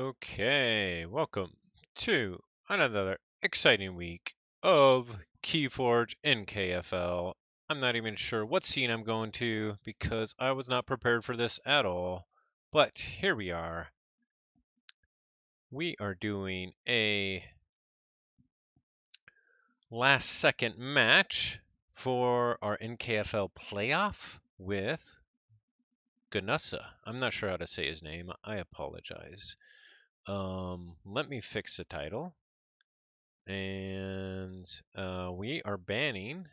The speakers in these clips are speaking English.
Okay. Welcome to another exciting week of Keyforge in KFL. I'm not even sure what scene I'm going to because I was not prepared for this at all. But here we are. We are doing a last second match for our NKFL playoff with Gunusa. I'm not sure how to say his name. I apologize. Let me fix the title. And we are banning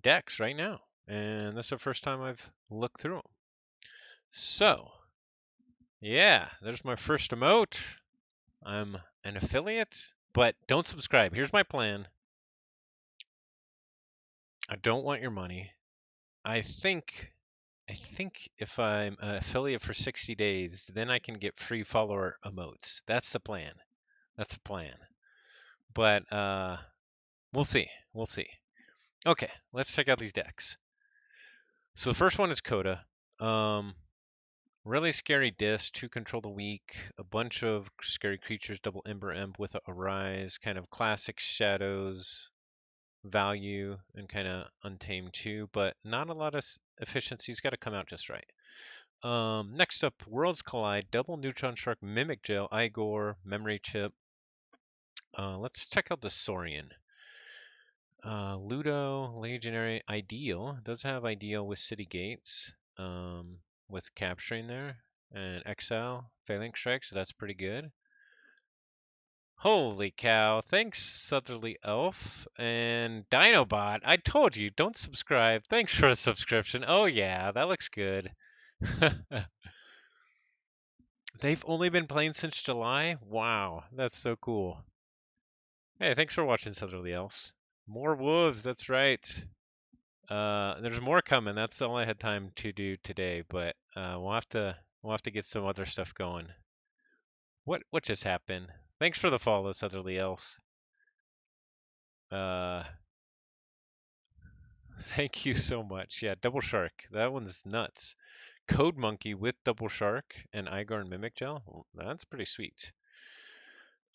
decks right now, and that's the first time I've looked through them. So, yeah, there's my first emote. I'm an affiliate, but don't subscribe. Here's my plan. I don't want your money. I think if I'm an affiliate for 60 days, then I can get free follower emotes. That's the plan. That's the plan. But we'll see. We'll see. Okay, let's check out these decks. So the first one is Coda. Um, Really scary disc to control the weak. A bunch of scary creatures, double Ember Imp with a Arise, kind of classic Shadows value and kind of Untamed too, but not a lot of efficiency's got to come out just right. Next up, Worlds Collide, double Neutron Shark, Mimic Gel, Igor, Memory Chip. Let's check out the Saurian. Ludo, Legionary, Ideal. Does have Ideal with City Gates, with capturing there. And Exile, Phalanx Strike, so that's pretty good. Holy cow. Thanks, Southerly Elf. And Dinobot. I told you, don't subscribe. Thanks for a subscription. Oh, yeah, that looks good. They've only been playing since July? Wow, that's so cool. Hey, thanks for watching, Southerly Elves. More wolves, that's right. There's more coming. That's all I had time to do today, but we'll have to get some other stuff going. What just happened? Thanks for the follow, Southerly Elf. Uh, Thank you so much. Yeah, Double Shark. That one's nuts. Code Monkey with Double Shark and Igor and Mimic Gel. That's pretty sweet.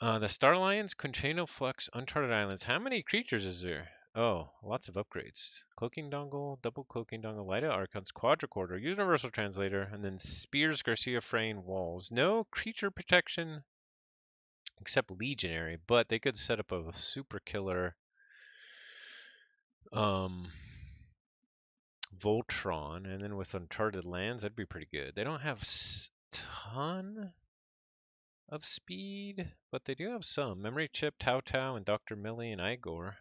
The Star Lions, Quinchano Flux, Uncharted Islands. How many creatures is there? Oh, lots of upgrades. Cloaking Dongle, Double Cloaking Dongle, Lighted Archons, Quadricorder, Universal Translator, and then Spears, Garcia Frayne, Walls. No creature protection except Legionary, but they could set up a super killer um, Voltron, and then with Uncharted Lands, that'd be pretty good. They don't have ton of speed, but they do have some. Memory Chip, Tau Tau, and Dr. Millie and Igor.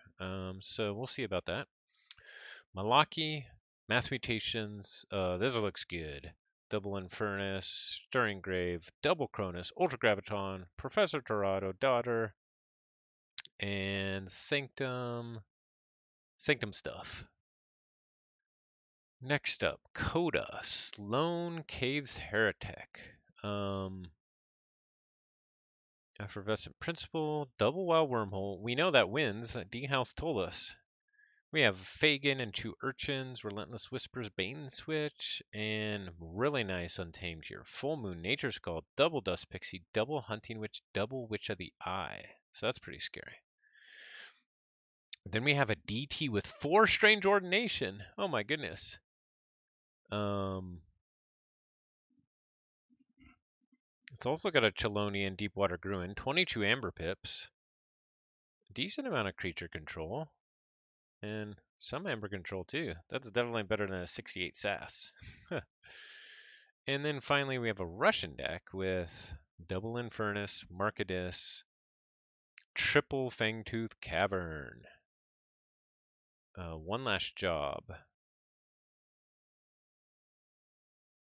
So we'll see about that. Malaki, Mass Mutations. This looks good. Double Infernus, Stirring Grave, Double Cronus, Ultra Graviton, Professor Dorado, Daughter, and Sanctum. Sanctum stuff. Next up, Coda, Sloan Caves Heretic. Effervescent Principle, Double Wild Wormhole. We know that wins. D-House told us. We have Fagin and two Urchins, Relentless Whispers, Bane Switch, and really nice Untamed here. Full Moon, Nature's Call, Double Dust Pixie, Double Hunting Witch, Double Witch of the Eye. So that's pretty scary. Then we have a DT with 4 Strange Ordination. Oh my goodness. It's also got a Chelonian Deepwater Gruin, 22 Amber Pips, decent amount of creature control, and some Amber control too. That's definitely better than a 68 Sass. And then finally we have a Russian deck with double Infernus, Markadis, triple Fangtooth Cavern. One last job.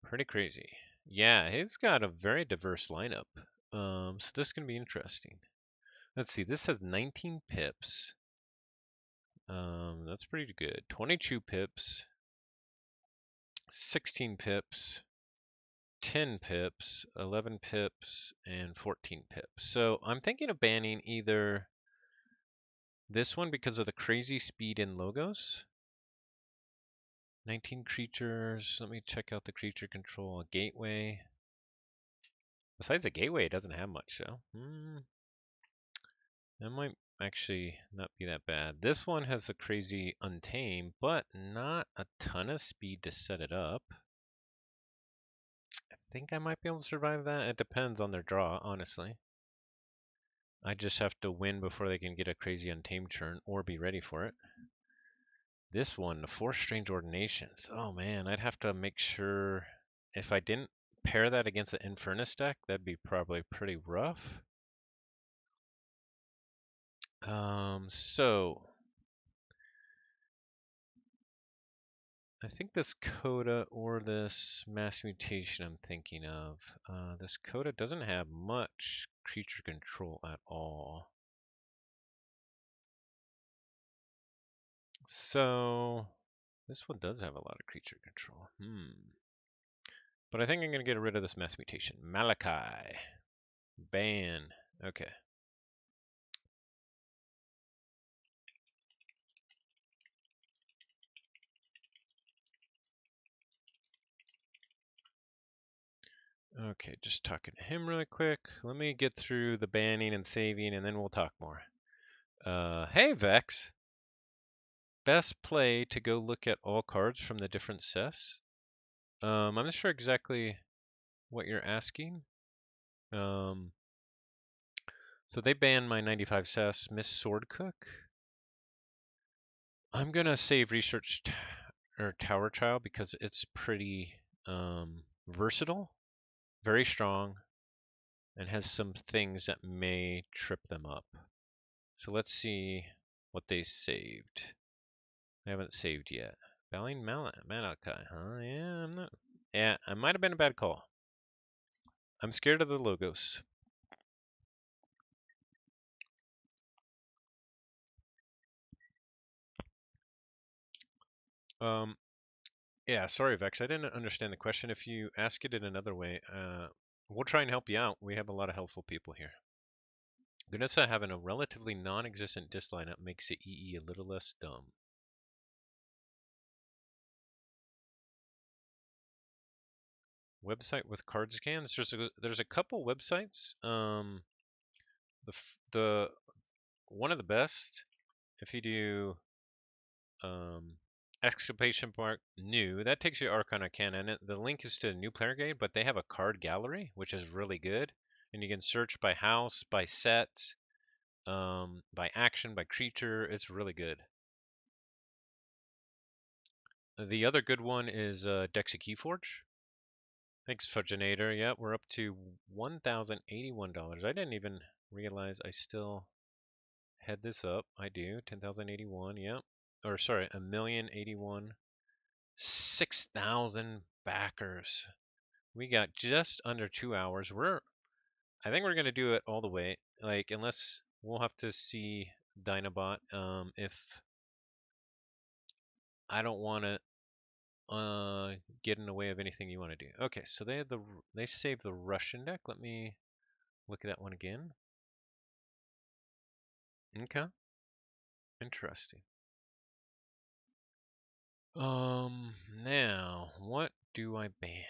Pretty crazy. Yeah, he's got a very diverse lineup. So this can be interesting. Let's see, this has 19 pips. That's pretty good. 22 pips, 16 pips, 10 pips, 11 pips, and 14 pips. So I'm thinking of banning either this one because of the crazy speed in logos. 19 creatures. Let me check out the creature control. A gateway. Besides a gateway, it doesn't have much, so. That might actually not be that bad. This one has a crazy Untamed, but not a ton of speed to set it up. I think I might be able to survive that. It depends on their draw, honestly. I just have to win before they can get a crazy Untamed turn or be ready for it. This one, the 4 Strange Ordinations. Oh man, I'd have to make sure if I didn't pair that against an Infernus deck, that'd be probably pretty rough. So I think this coda or this mass mutation I'm thinking of. This coda doesn't have much creature control at all. So this one does have a lot of creature control. But I think I'm going to get rid of this mass mutation. Malachi. Ban. Okay. Okay, just talking to him really quick. Let me get through the banning and saving, and then we'll talk more. Hey, Vex. Best play to go look at all cards from the different sets. I'm not sure exactly what you're asking. So they banned my 95 cess Miss Swordcook. I'm gonna save Research or Tower Child because it's pretty versatile, very strong, and has some things that may trip them up. So let's see what they saved. They haven't saved yet. Baleen Malachi, huh? Yeah, I'm not. Yeah, I might have been a bad call. I'm scared of the logos. Um, yeah, sorry, Vex. I didn't understand the question. If you ask it in another way, we'll try and help you out. We have a lot of helpful people here. Gunusa having a relatively non-existent disc lineup makes the EE a little less dumb. Website with card scans. There's a couple websites. The one of the best, if you do exclamation mark new, that takes you to Arcana Arcana, and the link is to new player guide, but they have a card gallery, which is really good, and you can search by house, by set, by action, by creature. It's really good. The other good one is Dexa Keyforge. Thanks, Fudgenator. Yeah, we're up to $1,081. I didn't even realize I still had this up. I do. 10,081. Yep. Or sorry, 1,000,081. 6,000 backers. We got just under 2 hours. I think we're gonna do it all the way. Like, unless we'll have to see Dinobot. If I don't want to get in the way of anything you want to do. Okay, so they saved the Russian deck. Let me look at that one again. Okay, interesting. Now what do I ban?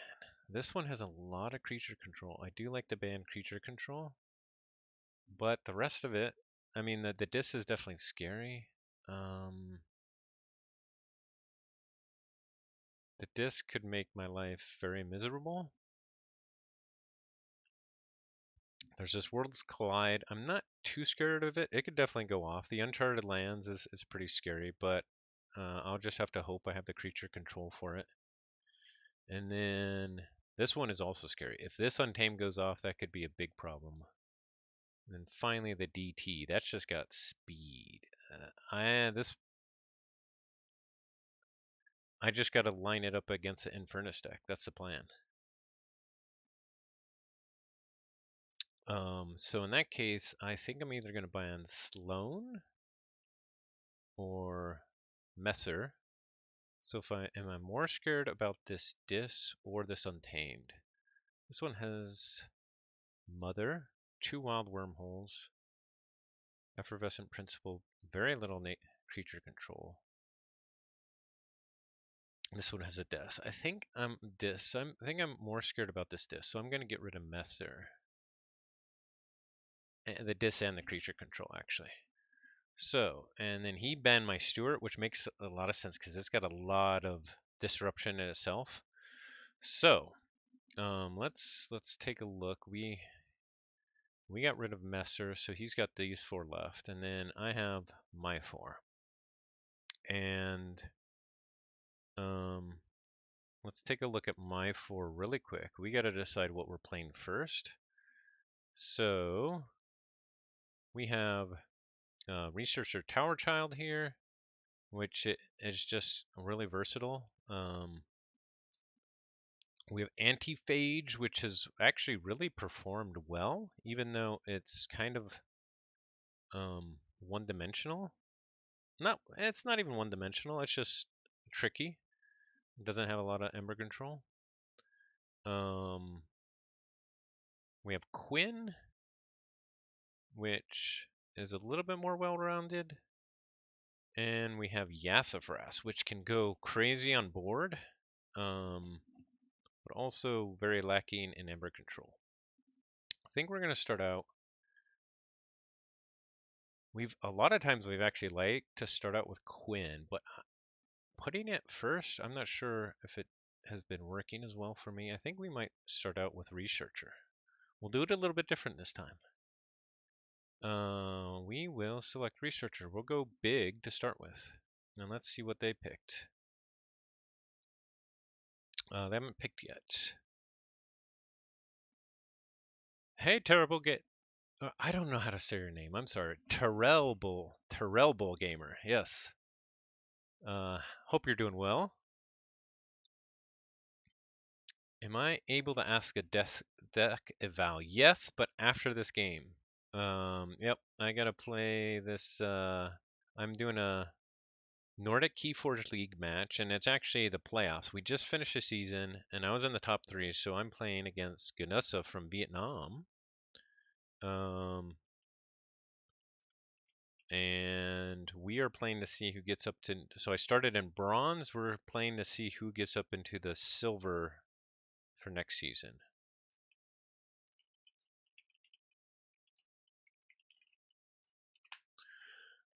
This one has a lot of creature control. I do like to ban creature control, but the rest of it, I mean, the disc is definitely scary. The disc could make my life very miserable. There's this Worlds Collide. I'm not too scared of it. It could definitely go off. The Uncharted Lands is pretty scary, but I'll just have to hope I have the creature control for it. And then this one is also scary. If this Untamed goes off, that could be a big problem. And then finally the DT. That's just got speed. I just got to line it up against the Infernus deck. That's the plan. So in that case, I think I'm either going to buy on Sloan or Messer. So if am I more scared about this Dis or this Untamed? This one has Mother, 2 Wild Wormholes, Effervescent Principle, very little creature control. This one has a Death. I think I'm Dis. I think I'm more scared about this Dis, so I'm going to get rid of Messer. The Dis and the creature control, actually. So, and then he banned my Stewart, which makes a lot of sense because it's got a lot of disruption in itself. So, let's take a look. We got rid of Messer, so he's got these 4 left, and then I have my 4. And let's take a look at my 4 really quick. We got to decide what we're playing first. So we have Researcher Tower Child here, which is just really versatile. Um, we have Antiphage, which has actually really performed well, even though it's kind of one-dimensional. It's not even one-dimensional. It's just tricky. It doesn't have a lot of ember control. Um, we have Quinn, which is a little bit more well-rounded. And we have Yassafras, which can go crazy on board, but also very lacking in ember control. I think we're going to start out. A lot of times we've actually liked to start out with Quinn, but putting it first, I'm not sure if it has been working as well for me. I think we might start out with Researcher. We'll do it a little bit different this time. We will select Researcher. We'll go big to start with. Now let's see what they picked. They haven't picked yet. Hey, terrible get. I don't know how to say your name. I'm sorry. Terrell Gamer. Yes. Hope you're doing well. Am I able to ask a deck eval? Yes, but after this game. Yep. I gotta play this. I'm doing a Nordic Keyforge League match, and it's actually the playoffs. We just finished the season, and I was in the top 3, so I'm playing against Gunusa from Vietnam. And we are playing to see who gets up to. So I started in bronze. We're playing to see who gets up into the silver for next season.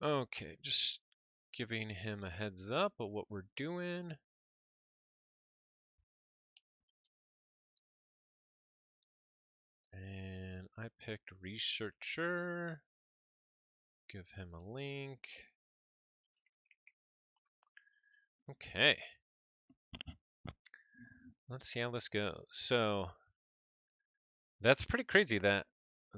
Okay, just giving him a heads up of what we're doing. And I picked Researcher. Give him a link. Okay. Let's see how this goes. So that's pretty crazy that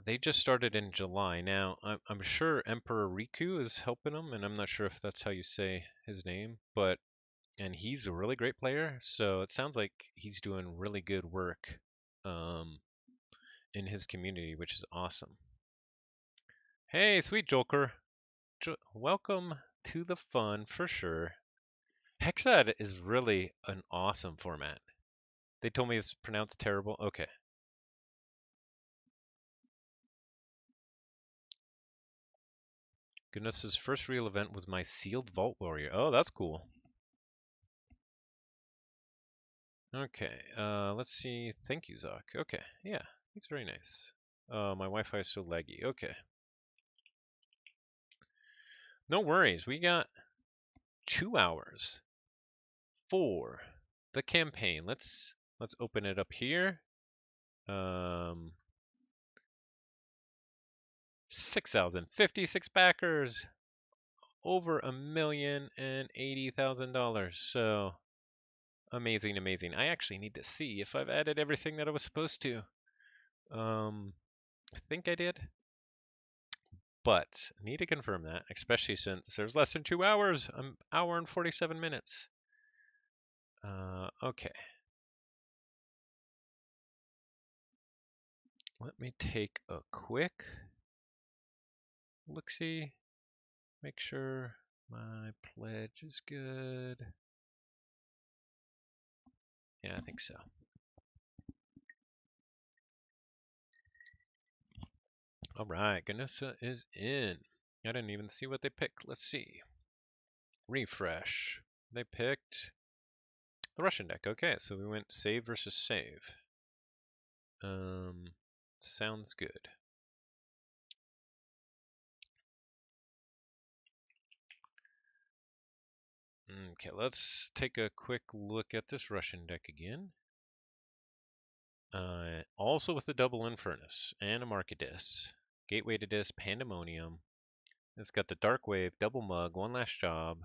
they just started in July. Now, I'm sure Emperor Riku is helping them, and I'm not sure if that's how you say his name, and he's a really great player, so it sounds like he's doing really good work um, in his community, which is awesome. Hey, sweet Joker. Welcome to the fun for sure. Hexad is really an awesome format. They told me it's pronounced terrible. Okay. Goodness's first real event was my Sealed Vault Warrior. Oh, that's cool. Okay, let's see. Thank you, Zoc. Okay, yeah, he's very nice. My Wi-Fi is so laggy. Okay. No worries. We got 2 hours for the campaign. Let's open it up here. 6,056 backers, over $1,080,000. So amazing, amazing. I actually need to see if I've added everything that I was supposed to. I think I did, but I need to confirm that, especially since there's less than 2 hours. An hour and 47 minutes. Okay. Let me take a quick look-see. Make sure my pledge is good. Yeah, I think so. All right, Ganusa is in. I didn't even see what they picked. Let's see. Refresh. They picked the Russian deck. Okay, so we went save versus save. Sounds good. Okay, let's take a quick look at this Russian deck again. Also with the double Infernus and a Marketess. Gateway to Dis, Pandemonium. It's got the Dark Wave, Double Mug, One Last Job.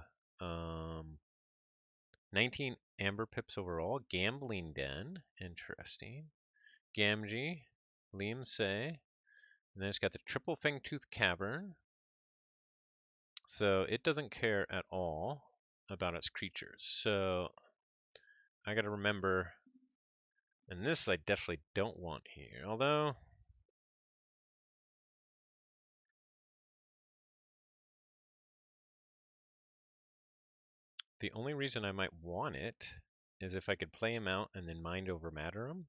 19 Amber Pips overall. Gambling Den, interesting. Gamgee, Liam Say. And then it's got the Triple Fangtooth Cavern. So it doesn't care at all about its creatures. So I gotta remember, and this I definitely don't want here, although the only reason I might want it is if I could play him out and then mind over matter him.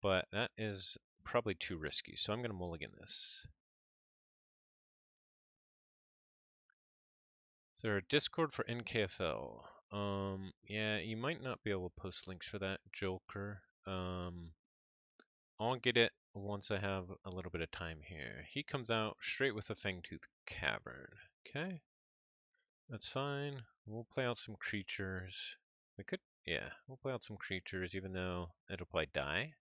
But that is probably too risky, so I'm going to mulligan this. Is there a Discord for NKFL? Yeah, you might not be able to post links for that, Joker. I'll get it once I have a little bit of time here. He comes out straight with a Fangtooth Cavern. Okay, that's fine. We'll play out some creatures. We could, yeah, we'll play out some creatures even though it'll probably die.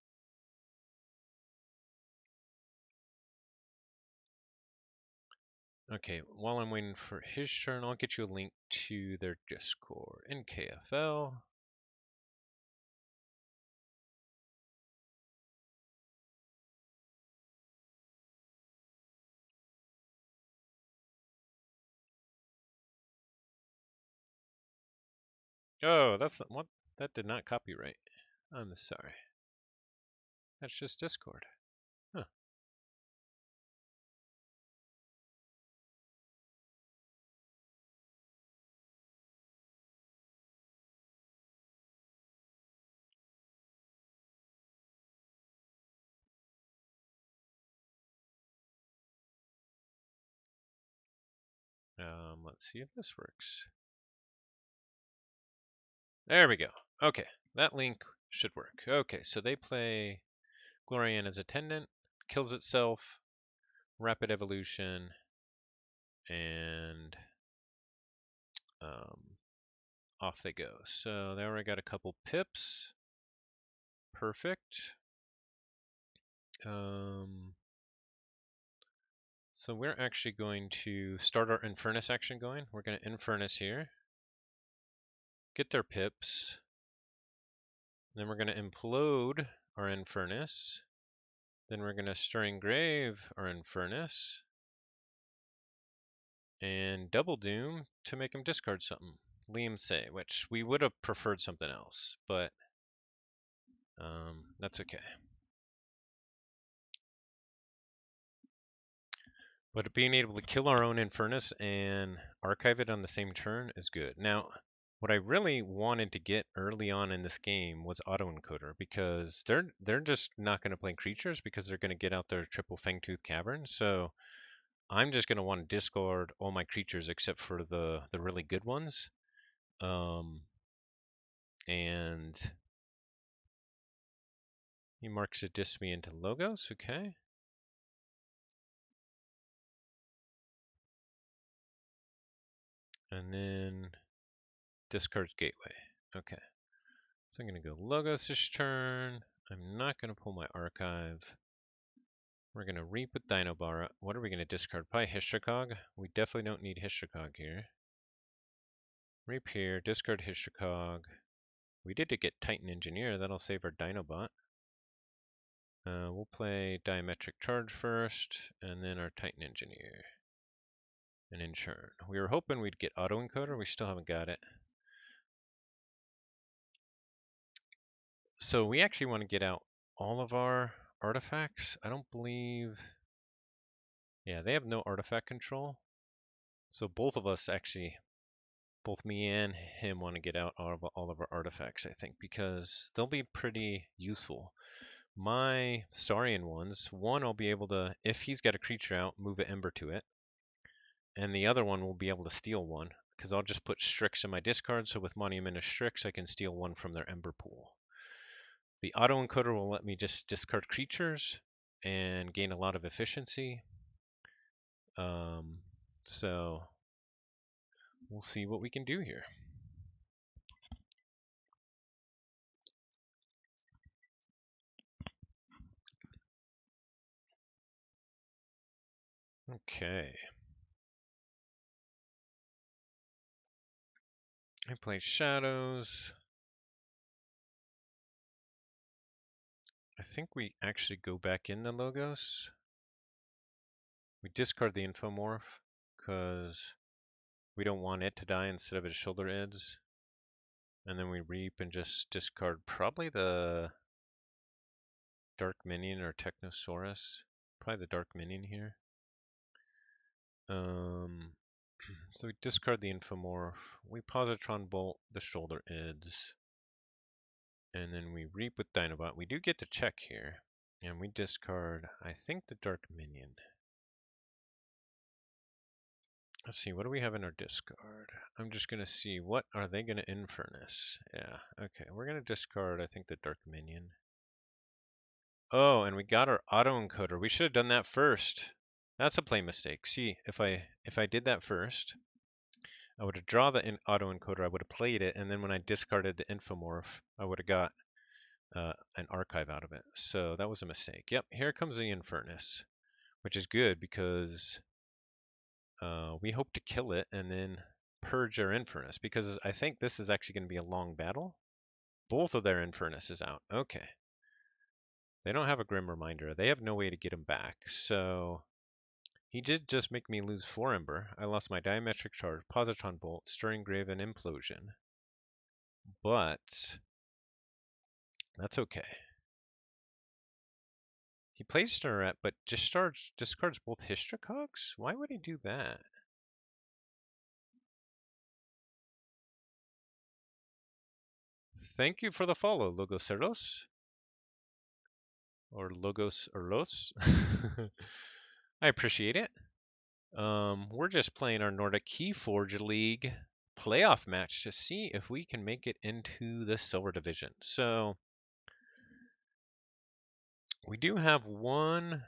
Okay, while I'm waiting for his turn, I'll get you a link to their Discord. NKFL. Oh, that's not what? That did not copyright. I'm sorry. That's just Discord. Huh. Let's see if this works. There we go. Okay, that link should work. Okay, so they play Glorian as Attendant, kills itself, Rapid Evolution, and um, off they go. So they already got a couple pips. Perfect. So we're actually going to start our Infernus action going. We're going to Infernus here, get their pips, then we're going to implode our Infernus, then we're going to Stirring Grave our Infernus, and Double Doom to make him discard something. Liam say, which we would have preferred something else, but that's okay. But being able to kill our own Infernus and archive it on the same turn is good. Now, what I really wanted to get early on in this game was autoencoder because they're just not going to play creatures because they're going to get out their triple Fangtooth Cavern. So I'm just going to want to discard all my creatures except for the really good ones. And he marks a disc me into logos. Okay. And then discards gateway. Okay. So I'm going to go logos this turn. I'm not going to pull my archive. We're going to reap with Dinobara. What are we going to discard? Probably Hystricog. We definitely don't need Hystricog here. Reap here, discard Hystricog. We did to get Titan Engineer. That'll save our Dinobot. We'll play Diametric Charge first, and then our Titan Engineer. And in turn. We were hoping we'd get autoencoder. We still haven't got it. So we actually want to get out all of our artifacts. I don't believe... Yeah, they have no artifact control. So both of us actually, both me and him want to get out all of our artifacts, I think, because they'll be pretty useful. My Saurian ones, one I'll be able to, if he's got a creature out, move an Ember to it. And the other one will be able to steal one, because I'll just put Strix in my discard, so with Monument of Strix, I can steal one from their Ember pool. The autoencoder will let me just discard creatures and gain a lot of efficiency. So we'll see what we can do here. Okay. I play Shadows. I think we actually go back into Logos. We discard the Infomorph because we don't want it to die instead of its shoulder ids. And then we reap and just discard probably the Dark Minion or Technosaurus. Probably the Dark Minion here. So we discard the Infomorph. We Positron Bolt the shoulder ids. And then we reap with Dinobot. We do get to check here. And we discard, I think, the Dark Minion. Let's see, what do we have in our discard? I'm just going to see, what are they going to Infernus? Yeah, okay. We're going to discard, I think, the Dark Minion. Oh, and we got our autoencoder. We should have done that first. That's a play mistake. See, if I did that first, I would have drawn the autoencoder, I would have played it, and then when I discarded the Infomorph, I would have got an archive out of it. So that was a mistake. Yep, here comes the Infernus, which is good because we hope to kill it and then purge their Infernus, because I think this is actually going to be a long battle. Both of their Infernus is out. Okay. They don't have a Grim Reminder. They have no way to get him back. So he did just make me lose 4 Ember. I lost my Diametric Charge, Positron Bolt, Stirring Grave, and Implosion. But that's okay. He plays Stirret, but discards both Hystracogs? Why would he do that? Thank you for the follow, Logoceros. Or Logos Erlos. I appreciate it. We're just playing our Nordic Keyforge League playoff match to see if we can make it into the Silver Division. So we do have one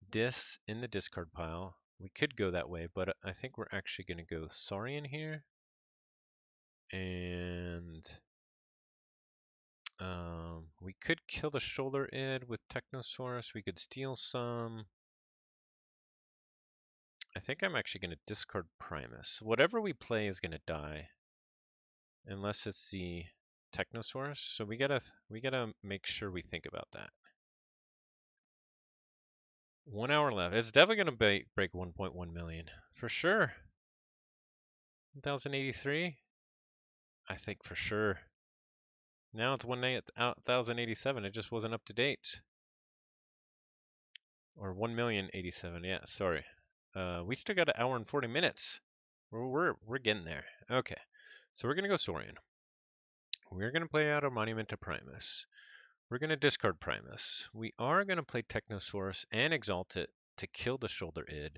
Dis in the discard pile. We could go that way, but I think we're actually going to go Saurian here. And we could kill the shoulder id with Technosaurus. We could steal some. I think I'm actually going to discard Primus. Whatever we play is going to die, unless it's the Technosaurus. So we gotta make sure we think about that. 1 hour left. It's definitely gonna break 1.1 million for sure. 1083. I think for sure. Now it's 1087. It just wasn't up to date. Or 1,087,000. Yeah, sorry. We still got an hour and 40 minutes. We're getting there. Okay, so we're gonna go Saurian. We're gonna play out a Monument to Primus. We're gonna discard Primus. We are gonna play Technosaurus and Exalt it to kill the shoulder id.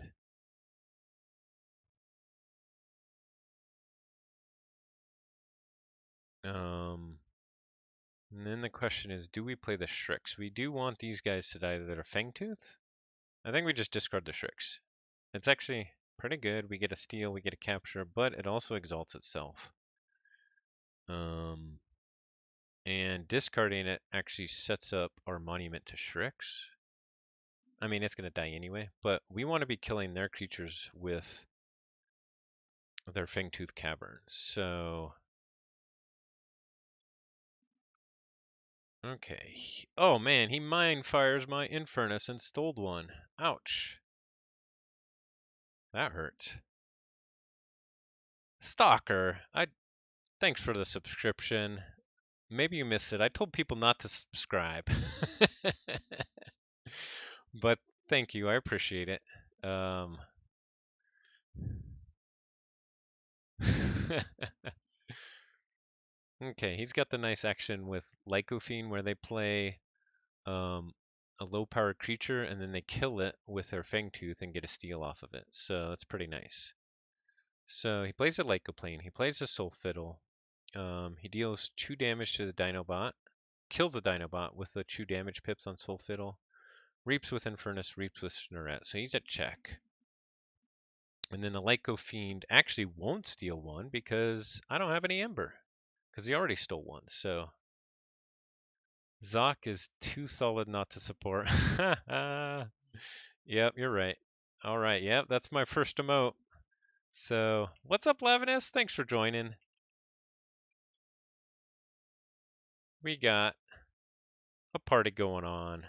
And then the question is, do we play the Shrix? We do want these guys to die that are Fangtooth. I think we just discard the Shrix. It's actually pretty good. We get a steal, we get a capture, but it also exalts itself. And discarding it actually sets up our Monument to Shrix. I mean, it's going to die anyway, but we want to be killing their creatures with their Fangtooth Cavern. So okay. Oh man, he mind fires my Infernus and stole one. Ouch. That hurt. Stalker, thanks for the subscription. Maybe you missed it. I told people not to subscribe. But thank you. I appreciate it. Okay, he's got the nice action with Lycophene where they play a low-powered creature and then they kill it with their Fangtooth and get a steal off of it. So that's pretty nice. So he plays a Lycoplane. He plays a Soul Fiddle. He deals 2 damage to the Dinobot. Kills the Dinobot with the 2 damage pips on Soul Fiddle. Reaps with Infernus, reaps with Snerette. So he's at check. And then the Lyco Fiend actually won't steal one because I don't have any Ember. Because he already stole one. So Zoc is too solid not to support. Yep, you're right. All right, yep, that's my first emote. So, what's up, Lavinus? Thanks for joining. We got a party going on.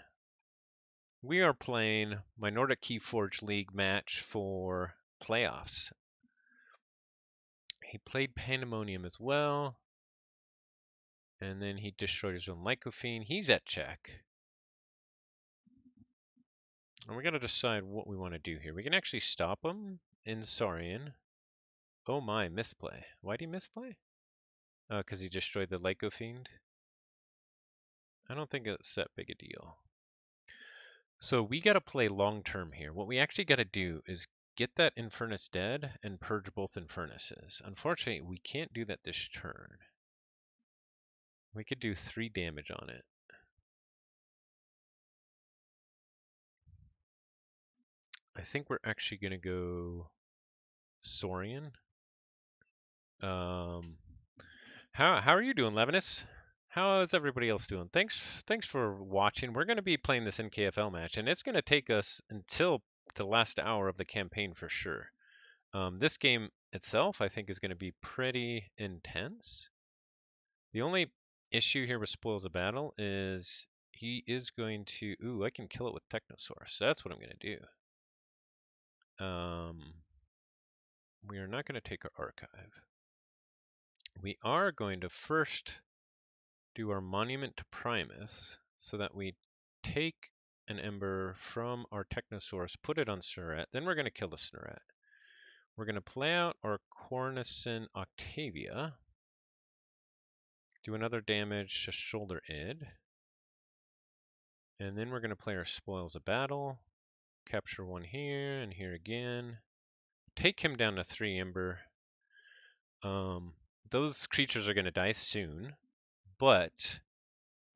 We are playing my Nordic Keyforge League match for playoffs. He played Pandemonium as well. And then he destroyed his own Lycophene. He's at check. And we got to decide what we want to do here. We can actually stop him in Saurian. Oh my, misplay. Why did he misplay? Because he destroyed the Lycophene. I don't think it's that big a deal. So we got to play long term here. What we actually got to do is get that Infernus dead and purge both Infernuses. Unfortunately, we can't do that this turn. We could do 3 damage on it. I think we're actually going to go Saurian. How are you doing, Levinus? How is everybody else doing? Thanks for watching. We're going to be playing this NKFL match, and it's going to take us until the last hour of the campaign for sure. This game itself, I think, is going to be pretty intense. The only issue here with Spoils of Battle is he is going to... Ooh, I can kill it with Technosaurus. That's what I'm going to do. We are not going to take our archive. We are going to first do our Monument to Primus so that we take an Ember from our Technosaurus, put it on Surret, then we're going to kill the Snurret. We're going to play out our Cornicin Octavia, do another damage to Shoulder Id, and then we're going to play our Spoils of Battle, capture one here and here again, take him down to 3 Ember. Those creatures are going to die soon, but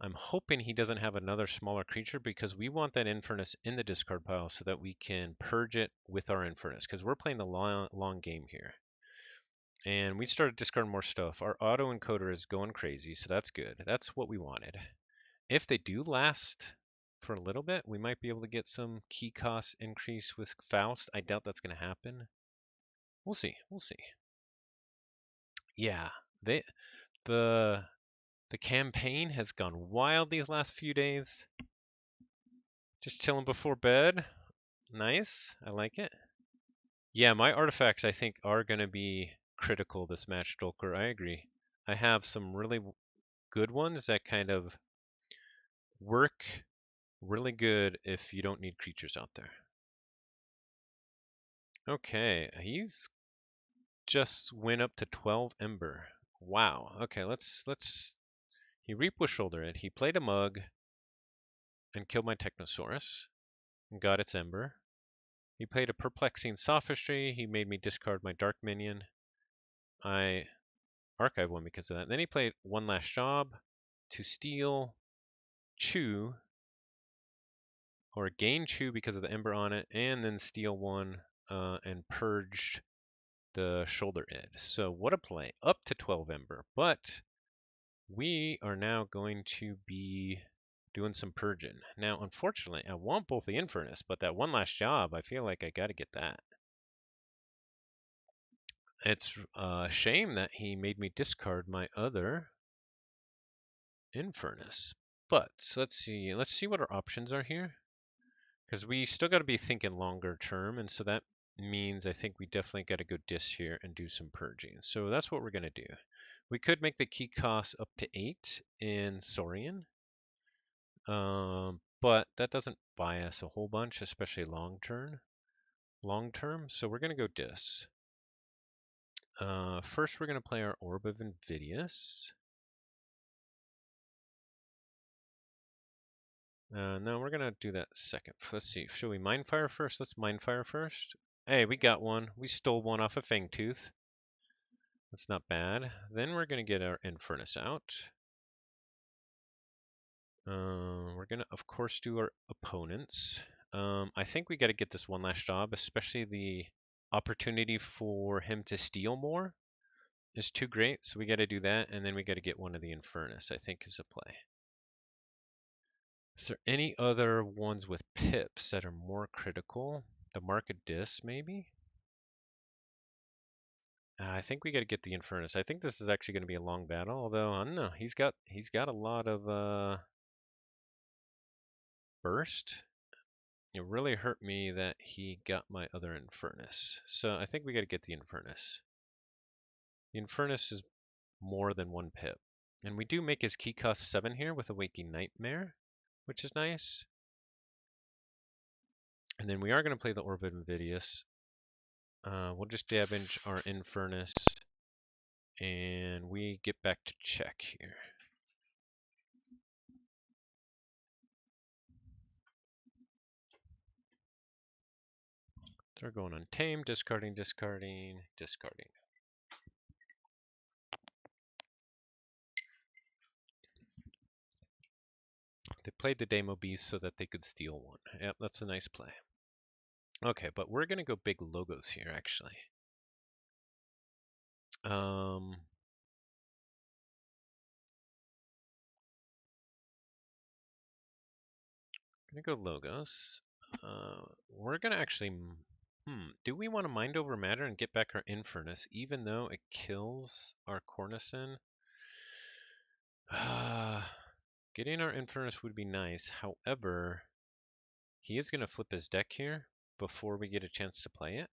I'm hoping he doesn't have another smaller creature because we want that Infernus in the discard pile so that we can purge it with our Infernus because we're playing the long game here. And we started discarding more stuff. Our auto encoder is going crazy, so that's good. That's what we wanted. If they do last for a little bit, we might be able to get some key cost increase with Faust. I doubt that's going to happen. We'll see. We'll see. Yeah, the campaign has gone wild these last few days. Just chilling before bed. Nice. I like it. Yeah, my artifacts I think are going to be critical this match, Dolker. I agree. I have some really good ones that kind of work really good if you don't need creatures out there. Okay, he's just went up to 12 Ember. Wow. Okay, let's he reaped with Shoulder Id. He played a mug and killed my Technosaurus and got its Ember. He played a Perplexing Sophistry. He made me discard my Dark Minion. I archive one because of that. Then he played One Last Job to steal Chew, or gain Chew because of the Ember on it, and then steal one and purged the Shoulder Id. So what a play. Up to 12 Ember. But we are now going to be doing some purging. Now, unfortunately, I want both the Infernus, but that One Last Job, I feel like I got to get that. It's a shame that he made me discard my other Infernus. But let's see what our options are here. Because we still got to be thinking longer term, and so that means I think we definitely got to go dis here and do some purging. So that's what we're going to do. We could make the key cost up to 8 in Saurian, but that doesn't buy us a whole bunch, especially long term. So we're going to go dis. First, we're going to play our Orb of Invidious. No, we're going to do that second. Let's see. Should we Mindfire first? Let's Mindfire first. Hey, we got one. We stole one off of Fangtooth. That's not bad. Then we're going to get our Infernus out. We're going to, of course, do our opponents. I think we got to get this One Last Job, especially the opportunity for him to steal more is too great. So we got to do that, and then we got to get one of the Infernus, I think, is a play. Is there any other ones with pips that are more critical? The Market Dis, maybe? I think we got to get the Infernus. I think this is actually going to be a long battle, although I don't know. He's got a lot of burst. It really hurt me that he got my other Infernus. So I think we got to get the Infernus. The Infernus is more than 1 pip. And we do make his key cost 7 here with a Waking Nightmare, which is nice. And then we are going to play the Orb of Invidious. We'll just damage our Infernus. And we get back to check here. They're going Untamed, discarding, discarding, discarding. They played the Demo Beast so that they could steal one. Yep, that's a nice play. Okay, but we're going to go big logos here, actually. Gonna go logos. We're gonna actually, do we want to mind over matter and get back our Infernus, even though it kills our Cornicen? Getting our Infernus would be nice. However, he is gonna flip his deck here before we get a chance to play it.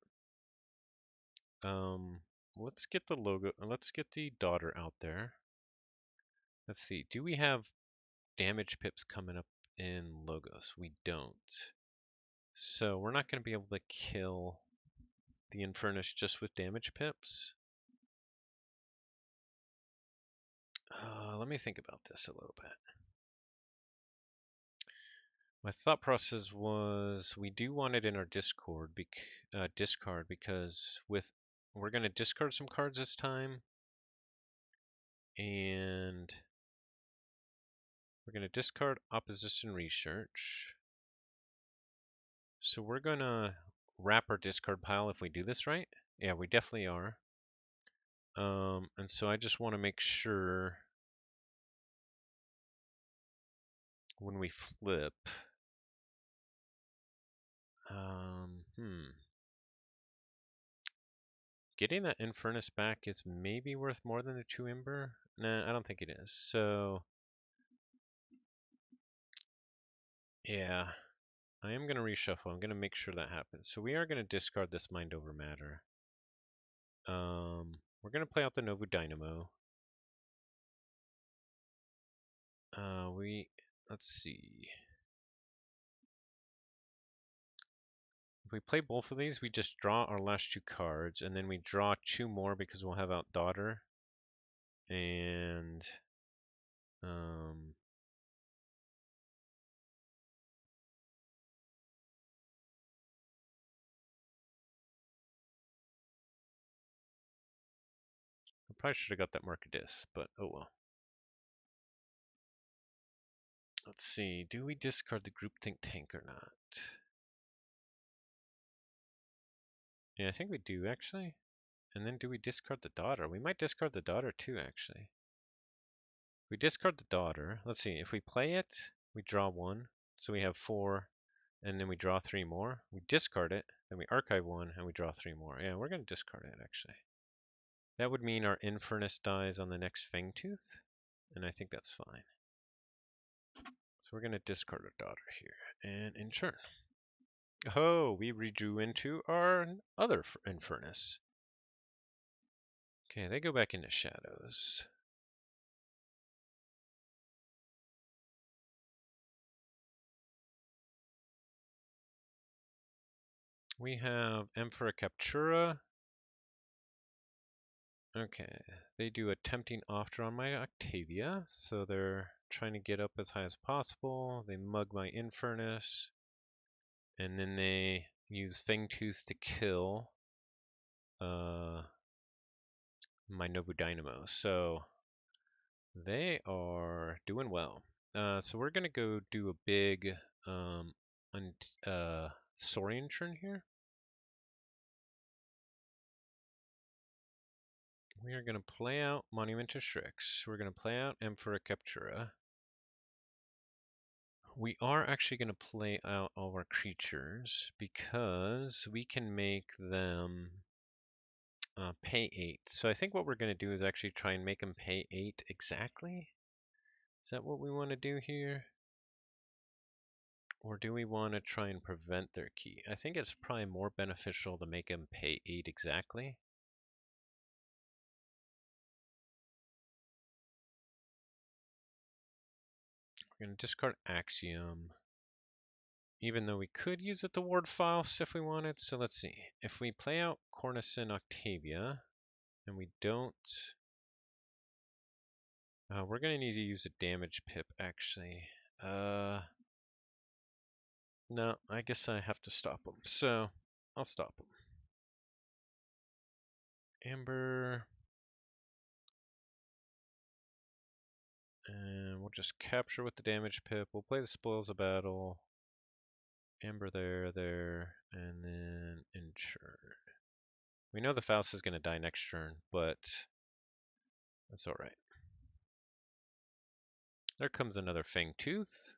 Let's get the logo. Let's get the daughter out there. Let's see. Do we have damage pips coming up in logos? We don't. So we're not going to be able to kill the Infernus just with damage pips. Let me think about this a little bit. My thought process was we do want it in our discard because we're going to discard some cards this time, and we're going to discard Opposition Research. So we're going to wrap our discard pile if we do this right. Yeah, we definitely are. And so I just want to make sure when we flip, getting that Infernus back is maybe worth more than a 2 Ember? Nah, I don't think it is. So, yeah, I am going to reshuffle. I'm going to make sure that happens. So we are going to discard this Mind Over Matter. We're going to play out the Novu Dynamo. Let's see. If we play both of these, we just draw our last 2 cards, and then we draw 2 more because we'll have out Daughter. And I probably should have got that Markadis, but oh well. Let's see, do we discard the Groupthink Tank or not? Yeah, I think we do actually. And then do we discard the Daughter? We might discard the Daughter too, actually. We discard the Daughter. Let's see, if we play it, we draw 1. So we have 4, and then we draw 3 more. We discard it, then we archive 1, and we draw 3 more. Yeah, we're going to discard it actually. That would mean our Infernus dies on the next Fangtooth, and I think that's fine. So we're going to discard our Daughter here, and in turn. Oh, we redrew into our other Infernus. Okay, they go back into shadows. We have Emperor Captura. Okay, they do a tempting off draw on my Octavia, so they're trying to get up as high as possible. They mug my Infernus, and then they use Fangtooth to kill my Nobu Dynamo. So they are doing well. So we're gonna go do a big Saurian turn here. We are gonna play out Monument to Strix. We're gonna play out Emperor Captura. We are actually gonna play out all our creatures because we can make them pay 8. So I think what we're gonna do is actually try and make them pay 8 exactly. Is that what we want to do here? Or do we want to try and prevent their key? I think it's probably more beneficial to make them pay 8 exactly. We're going to discard Axiom, even though we could use it to ward Faust if we wanted. So let's see. If we play out Cornus and Octavia, and we don't... we're going to need to use a damage pip, actually. No, I guess I have to stop them. So, I'll stop them. Amber. And we'll just capture with the damage pip. We'll play the spoils of battle. Amber there, and then Ensure. We know the Faust is going to die next turn, but that's alright. There comes another Fangtooth.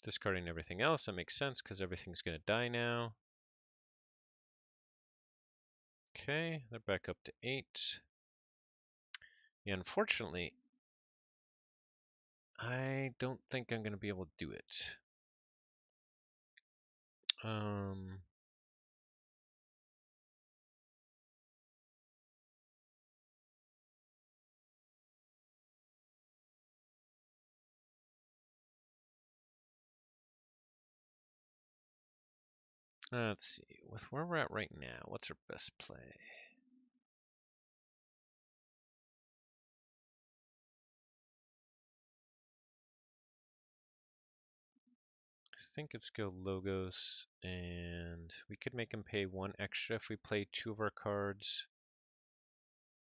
Discarding everything else, that makes sense because everything's going to die now. Okay, they're back up to 8. Yeah, unfortunately, I don't think I'm going to be able to do it. Let's see, with where we're at right now, what's our best play? I think it's go Logos, and we could make him pay 1 extra if we play 2 of our cards.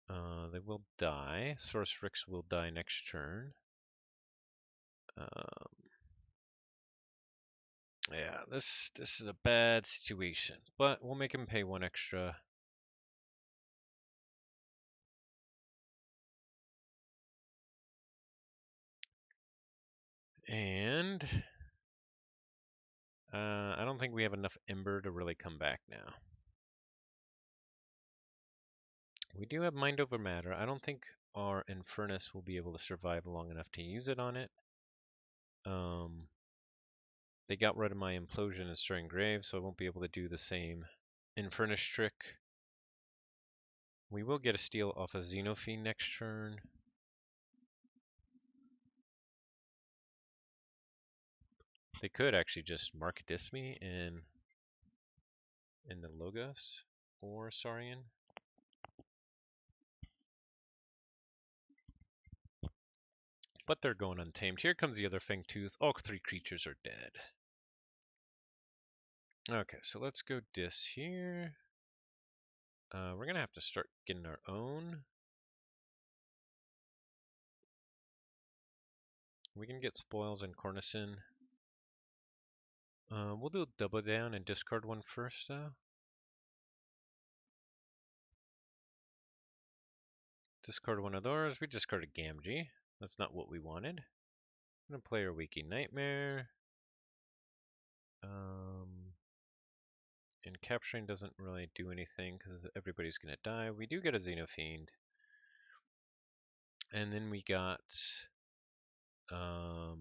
They will die. Source Rix will die next turn. Yeah, this is a bad situation, but we'll make him pay 1 extra. And I don't think we have enough Ember to really come back now. We do have Mind Over Matter. I don't think our Infernus will be able to survive long enough to use it on it. They got rid of my Implosion and Stirring Grave, so I won't be able to do the same Infernus trick. We will get a steal off of Xenofiend next turn. They could actually just Mark me in the Logos or Saurian. But they're going untamed. Here comes the other Fangtooth. All 3 creatures are dead. Okay, so let's go Dis here. We're going to have to start getting our own. We can get Spoils and Cornicin. We'll do a double down and discard 1 first, though. Discard 1 of those. We discarded Gamgee. That's not what we wanted. I'm going to play our Waking Nightmare. And capturing doesn't really do anything because everybody's going to die. We do get a Xenofiend. And then we got our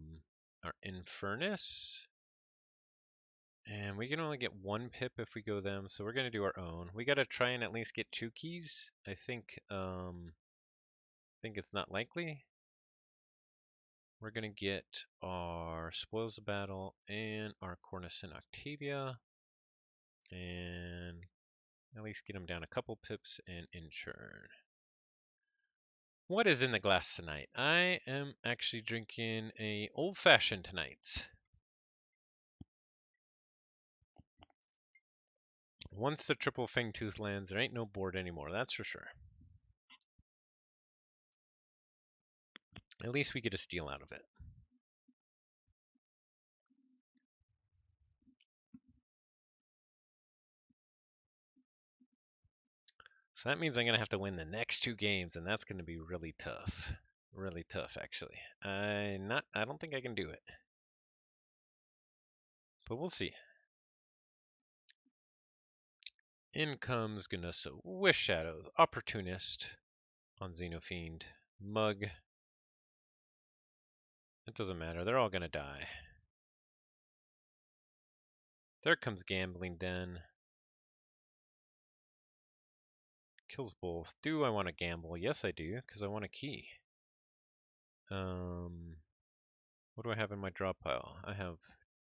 Infernus. And we can only get 1 pip if we go them, so we're going to do our own. We got to try and at least get 2 keys. I think it's not likely. We're going to get our Spoils of Battle and our Cornus and Octavia. And at least get them down a couple pips and Ensure. What is in the glass tonight? I am actually drinking a old-fashioned tonight. Once the triple Fangtooth lands, there ain't no board anymore, that's for sure. At least we get a steal out of it. So that means I'm going to have to win the next 2 games, and that's going to be really tough. Really tough, actually. I don't think I can do it. But we'll see. In comes Gunusa, Wish Shadows, Opportunist on Xenofiend, Mug. It doesn't matter. They're all gonna die. There comes Gambling Den. Kills both. Do I want to gamble? Yes, I do, because I want a key. What do I have in my drop pile? I have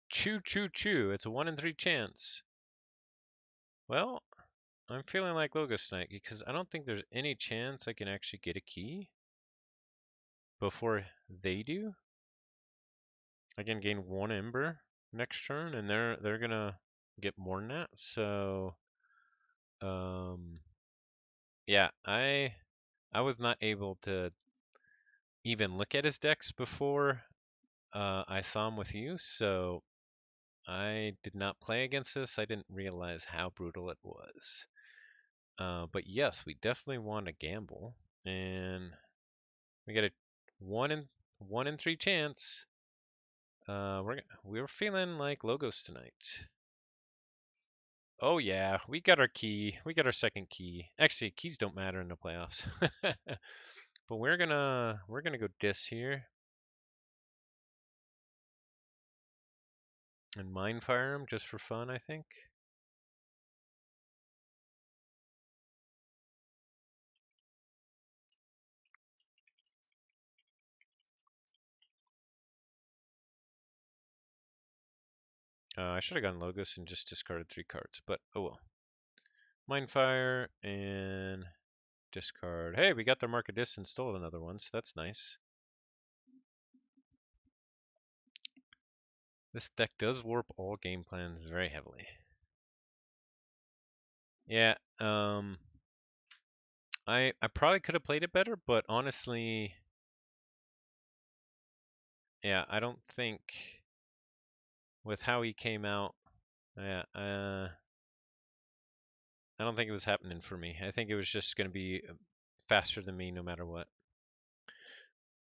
Choo Choo Choo. It's a 1 in 3 chance. Well, I'm feeling like Logos tonight because I don't think there's any chance I can actually get a key before they do. I can gain 1 Ember next turn, and they're gonna get more than that. So, yeah, I was not able to even look at his decks before I saw him with you, so I did not play against this. I didn't realize how brutal it was. But yes, we definitely want to gamble, and we got a 1 in 3 chance. We're feeling like Logos tonight. Oh yeah, we got our key. We got our second key. Actually, keys don't matter in the playoffs. But we're gonna go dis here and mind fire him just for fun, I think. I should have gone Logos and just discarded 3 cards, but oh well. Mind fire and discard. Hey, we got their mark of distance, stole another one, so that's nice. This deck does warp all game plans very heavily. Yeah, I probably could have played it better, but honestly, yeah, I don't think with how he came out, yeah, I don't think it was happening for me. I think it was just going to be faster than me no matter what.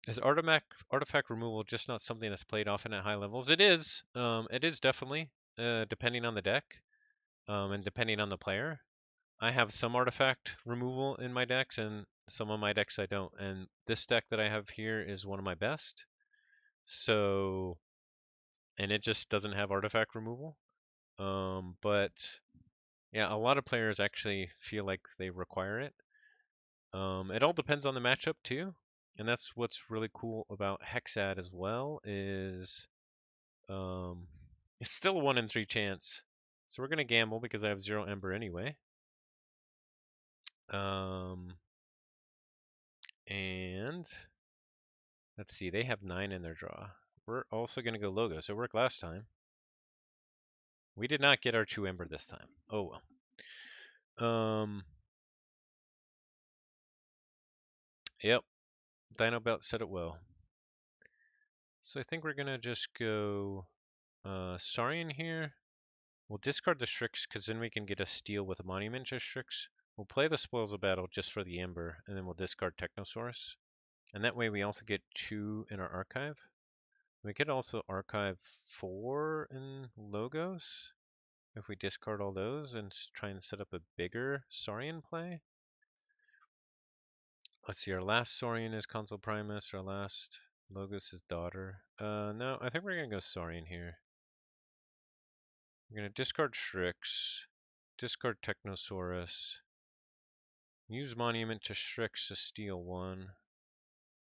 Is artifact removal just not something that's played often at high levels? It is. It is definitely, depending on the deck, and depending on the player. I have some artifact removal in my decks, and some of my decks I don't. And this deck that I have here is one of my best. So, and it just doesn't have artifact removal. But yeah, a lot of players actually feel like they require it. It all depends on the matchup too, and that's what's really cool about Hexad as well is um, it's still a 1 in 3 chance. So we're gonna gamble because I have 0 Ember anyway. Um, and let's see, they have 9 in their draw. We're also gonna go Logos. It worked last time. We did not get our 2 Ember this time. Oh well. Yep. Dino Belt said it well. So I think we're gonna just go Saurian here. We'll discard the Strix because then we can get a steal with a Monument to Strix. We'll play the Spoils of Battle just for the Ember, and then we'll discard Technosaurus. And that way we also get 2 in our archive. We could also archive 4 in Logos if we discard all those and try and set up a bigger Saurian play. Let's see, our last Saurian is Consul Primus, our last Logos is Daughter. No, I think we're going to go Saurian here. We're going to discard Strix, discard Technosaurus, use Monument to Strix to steal 1,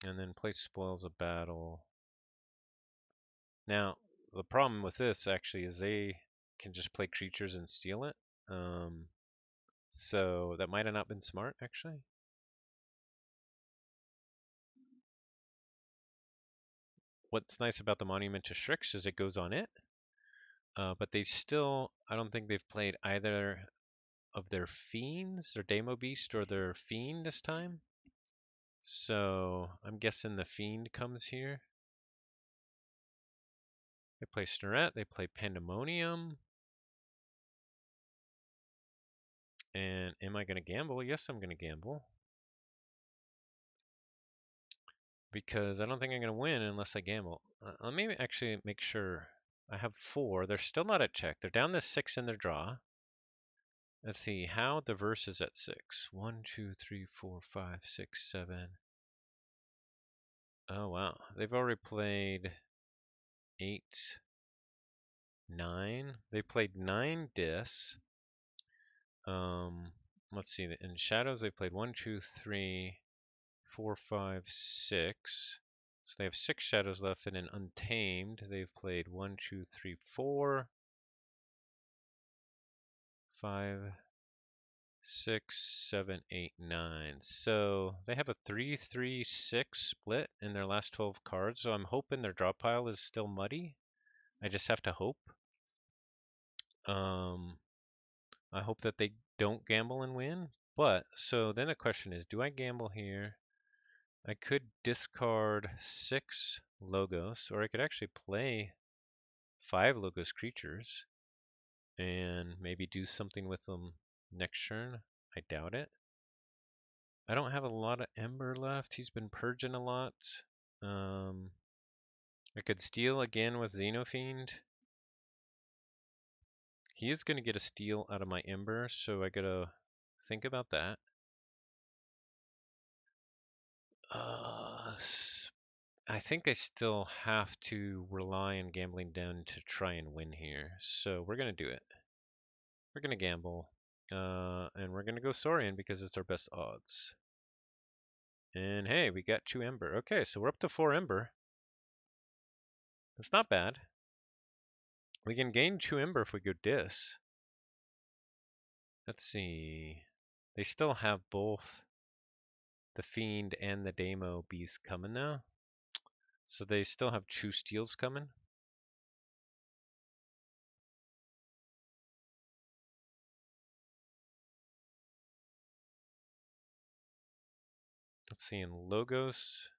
and then play Spoils of Battle. Now, the problem with this actually is they can just play creatures and steal it. So that might have not been smart, actually. What's nice about the Monument to Strix is it goes on it. But they still, I don't think they've played either of their Fiends, their Demo Beast, or their Fiend this time. So I'm guessing the Fiend comes here. They play Snoret, they play Pandemonium. And am I going to gamble? Yes, I'm going to gamble. Because I don't think I'm going to win unless I gamble. Let me actually make sure. I have 4. They're still not at check. They're down to 6 in their draw. Let's see, how diverse is at 6? 1, 2, 3, 4, 5, 6, 7. Oh, wow. They've already played 8, 9. They played 9 dis. Let's see. In shadows, they played 1, 2, 3, 4, 5, 6. So they have 6 shadows left. And in Untamed, they've played 1, 2, 3, 4, 5, 6, 7, 8, 9. So they have a 3, 3, 6 split in their last 12 cards. So I'm hoping their draw pile is still muddy. I just have to hope. Um, I hope that they don't gamble and win. But so then the question is, do I gamble here? I could discard 6 logos, or I could actually play 5 logos creatures and maybe do something with them next turn. I doubt it. I don't have a lot of Ember left. He's been purging a lot. Um, I could steal again with Xenofiend. He is going to get a steal out of my Ember, so I gotta think about that. I think I still have to rely on gambling down to try and win here. So we're going to do it. We're going to gamble. And we're going to go Saurian because it's our best odds. And hey, we got 2 Ember. Okay, so we're up to 4 Ember. That's not bad. We can gain 2 Ember if we go Dis. Let's see. They still have both the Fiend and the Demo Beast coming now. So they still have 2 steals coming. Let's see, in Logos.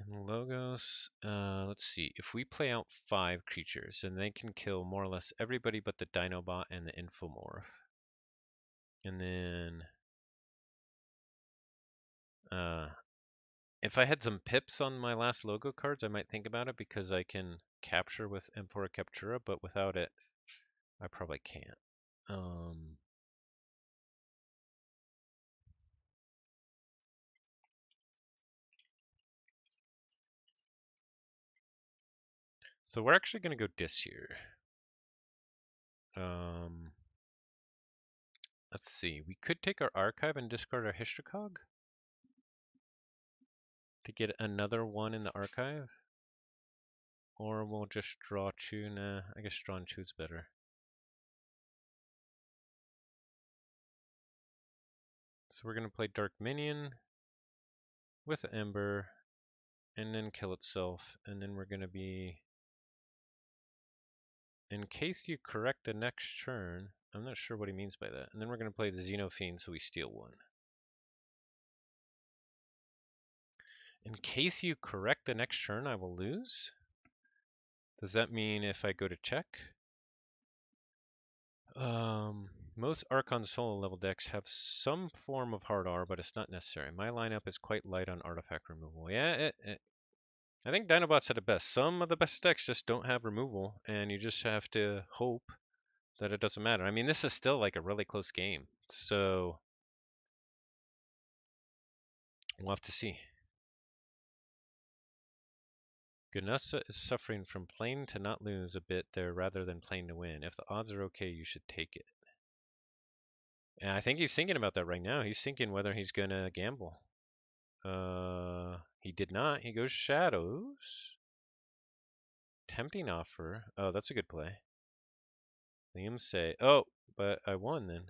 In Logos, let's see. If we play out 5 creatures, then they can kill more or less everybody but the Dinobot and the Infomorph. And then, if I had some pips on my last logo cards, I might think about it because I can capture with Amphora Captura, but without it, I probably can't. So we're actually going to go Dis here. Let's see. We could take our Archive and discard our Hystricog to get another one in the Archive. Or we'll just draw 2. Nah, I guess drawing 2 is better. So we're going to play Dark Minion with Ember and then kill itself. And then we're going to be, in case you correct the next turn, I'm not sure what he means by that. And then we're going to play the Xenofiend so we steal 1. In case you correct the next turn, I will lose? Does that mean if I go to check? Most Archon solo level decks have some form of hard R, but it's not necessary. My lineup is quite light on artifact removal. Yeah, I think Dinobot said it best. Some of the best decks just don't have removal, and you just have to hope that it doesn't matter. I mean, this is still like a really close game, so we'll have to see. Gunusa is suffering from playing to not lose a bit there rather than playing to win. If the odds are okay, you should take it. And I think he's thinking about that right now. He's thinking whether he's going to gamble. He did not. He goes Shadows. Tempting offer. Oh, that's a good play. Liam say, oh, but I won then.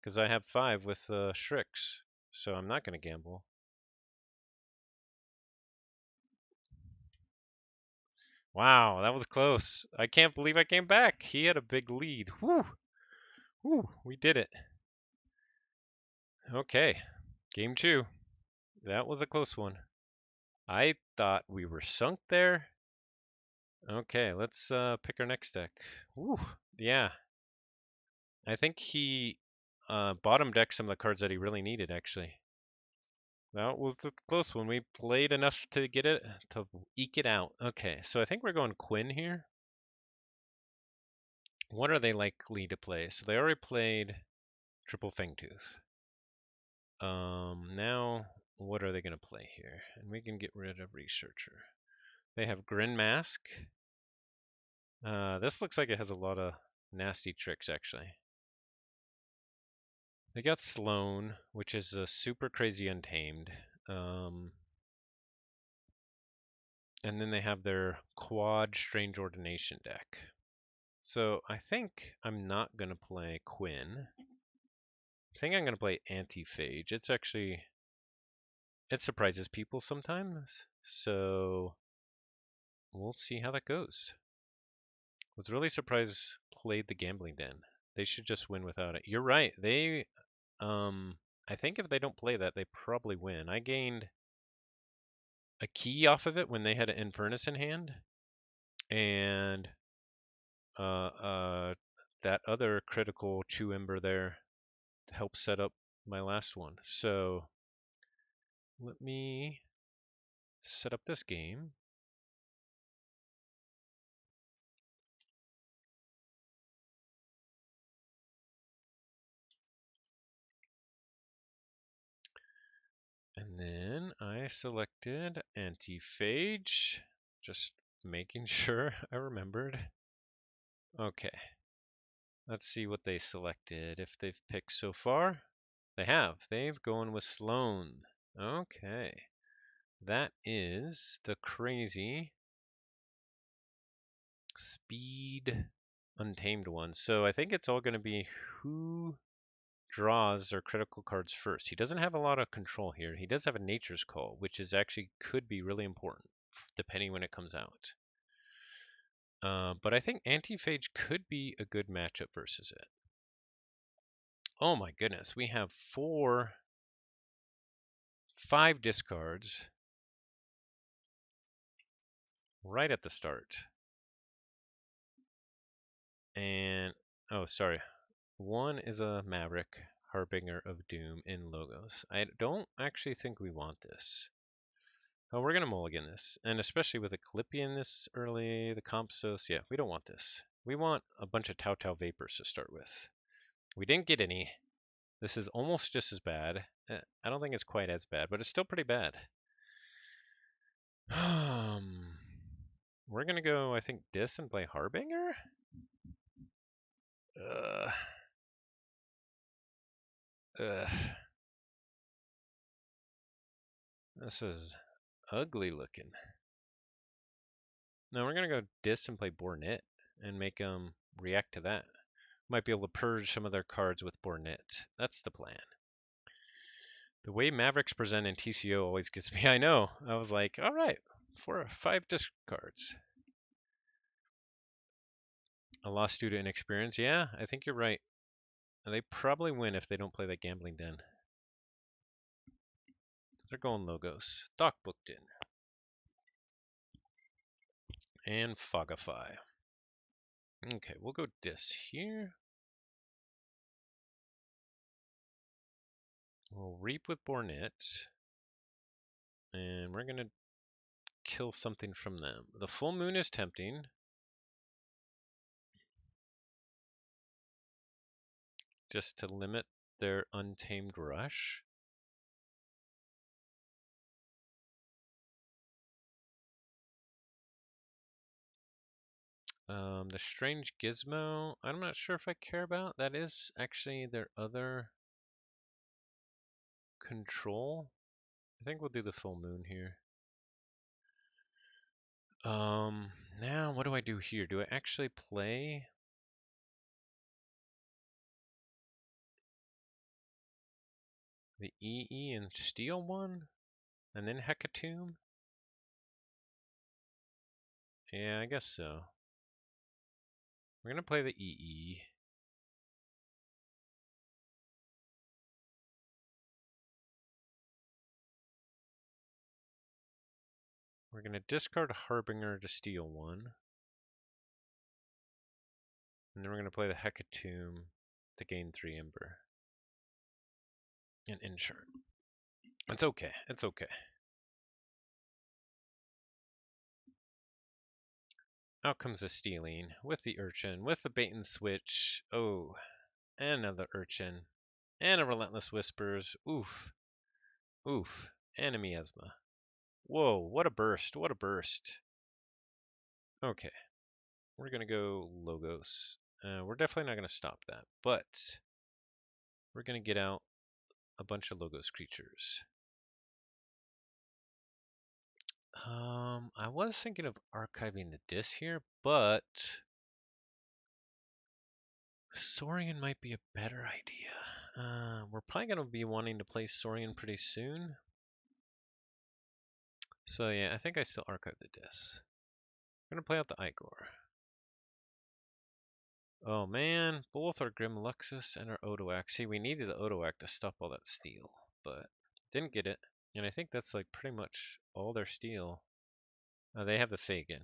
Because I have 5 with Shrix. So I'm not going to gamble. Wow, that was close. I can't believe I came back. He had a big lead. Whew. Whew, we did it. Okay, game 2. That was a close one. I thought we were sunk there. Okay, let's pick our next deck. Whew, yeah. I think he bottom decked some of the cards that he really needed, actually. That was a close one. We played enough to get it, to eke it out. Okay, so I think we're going Quinn here. What are they likely to play? So they already played triple Fangtooth. Now, what are they going to play here? And we can get rid of Researcher. They have Grin Mask. This looks like it has a lot of nasty tricks, actually. They got Sloan, which is a super crazy Untamed. And then they have their quad Strange Ordination deck. So I think I'm not going to play Quinn. I think I'm going to play Anti-Phage. It surprises people sometimes. So we'll see how that goes. Was really surprised played the Gambling Den. They should just win without it. You're right. I think if they don't play that, they probably win. I gained a key off of it when they had an Infernus in hand, and that other critical Chew Ember there helped set up my last one. So let me set up this game. And then I selected Anti-Phage, just making sure I remembered. Okay, let's see what they selected, if they've picked so far. They have. They've gone with Sloan. Okay, that is the crazy speed Untamed one. So I think it's all going to be who draws their critical cards first. He doesn't have a lot of control here. He does have a Nature's Call, which is actually could be really important, depending when it comes out. But I think Anti-Phage could be a good matchup versus it. Oh my goodness, we have 5 discards right at the start. And, oh, sorry. One is a Maverick, Harbinger of Doom in Logos. I don't actually think we want this. Oh, we're going to mulligan this. And especially with a Clippian this early, the Compsos, yeah, we don't want this. We want a bunch of Tau Tau Vapors to start with. We didn't get any. This is almost just as bad. I don't think it's quite as bad, but it's still pretty bad. We're going to go, I think, Dis and play Harbinger? Ugh. This is ugly looking. No, we're going to go Dis and play Bornet and make them react to that. Might be able to purge some of their cards with Bornet. That's the plan. The way Mavericks present in TCO always gets me. I know. I was like, all right, 5 discards. A lost due to inexperience. Yeah, I think you're right. They probably win if they don't play that Gambling Den. They're going Logos. Doc booked in. And Fogify. Okay, we'll go Dis here. We'll Reap with Bornet. And we're going to kill something from them. The Full Moon is tempting. Just to limit their Untamed Rush. The Strange Gizmo, I'm not sure if I care about. That is actually their other control. I think we'll do the Full Moon here. Now what do I do here? Do I actually play the EE and steal one? And then Hecatomb? Yeah, I guess so. We're gonna play the EE. We're gonna discard Harbinger to steal one. And then we're gonna play the Hecatomb to gain 3 Ember. And insert. It's okay. It's okay. Out comes the stealing with the urchin, with the bait and switch. Oh, and another urchin. And a Relentless Whispers. Oof. Oof. And a Miasma. Whoa, what a burst. What a burst. Okay. We're going to go Logos. We're definitely not going to stop that, but we're going to get out a bunch of Logos creatures. I was thinking of archiving the disc here, but Saurian might be a better idea. We're probably going to be wanting to play Saurian pretty soon. So yeah, I think I still archive the disc. I'm going to play out the Igor. Oh man, both our Grim Luxus and our Odoac. See, we needed the Odoac to stop all that steel, but didn't get it. And I think that's like pretty much all their steel. They have the Fagin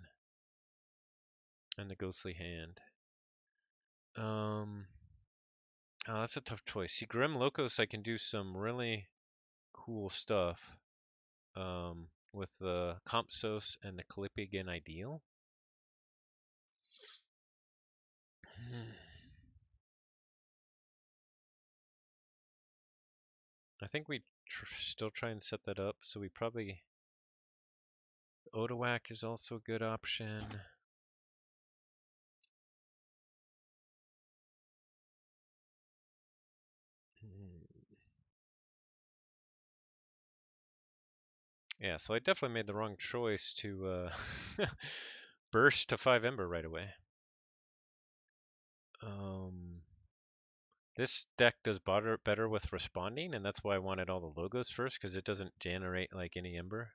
and the Ghostly Hand. Oh, that's a tough choice. See, Grim Locos, I can do some really cool stuff with the Compsos and the Calipigan Ideal. I think we still try and set that up, so we probably... Odoac is also a good option. Yeah, so I definitely made the wrong choice to burst to 5 Ember right away. This deck does better with responding, and that's why I wanted all the logos first, because it doesn't generate like any Ember.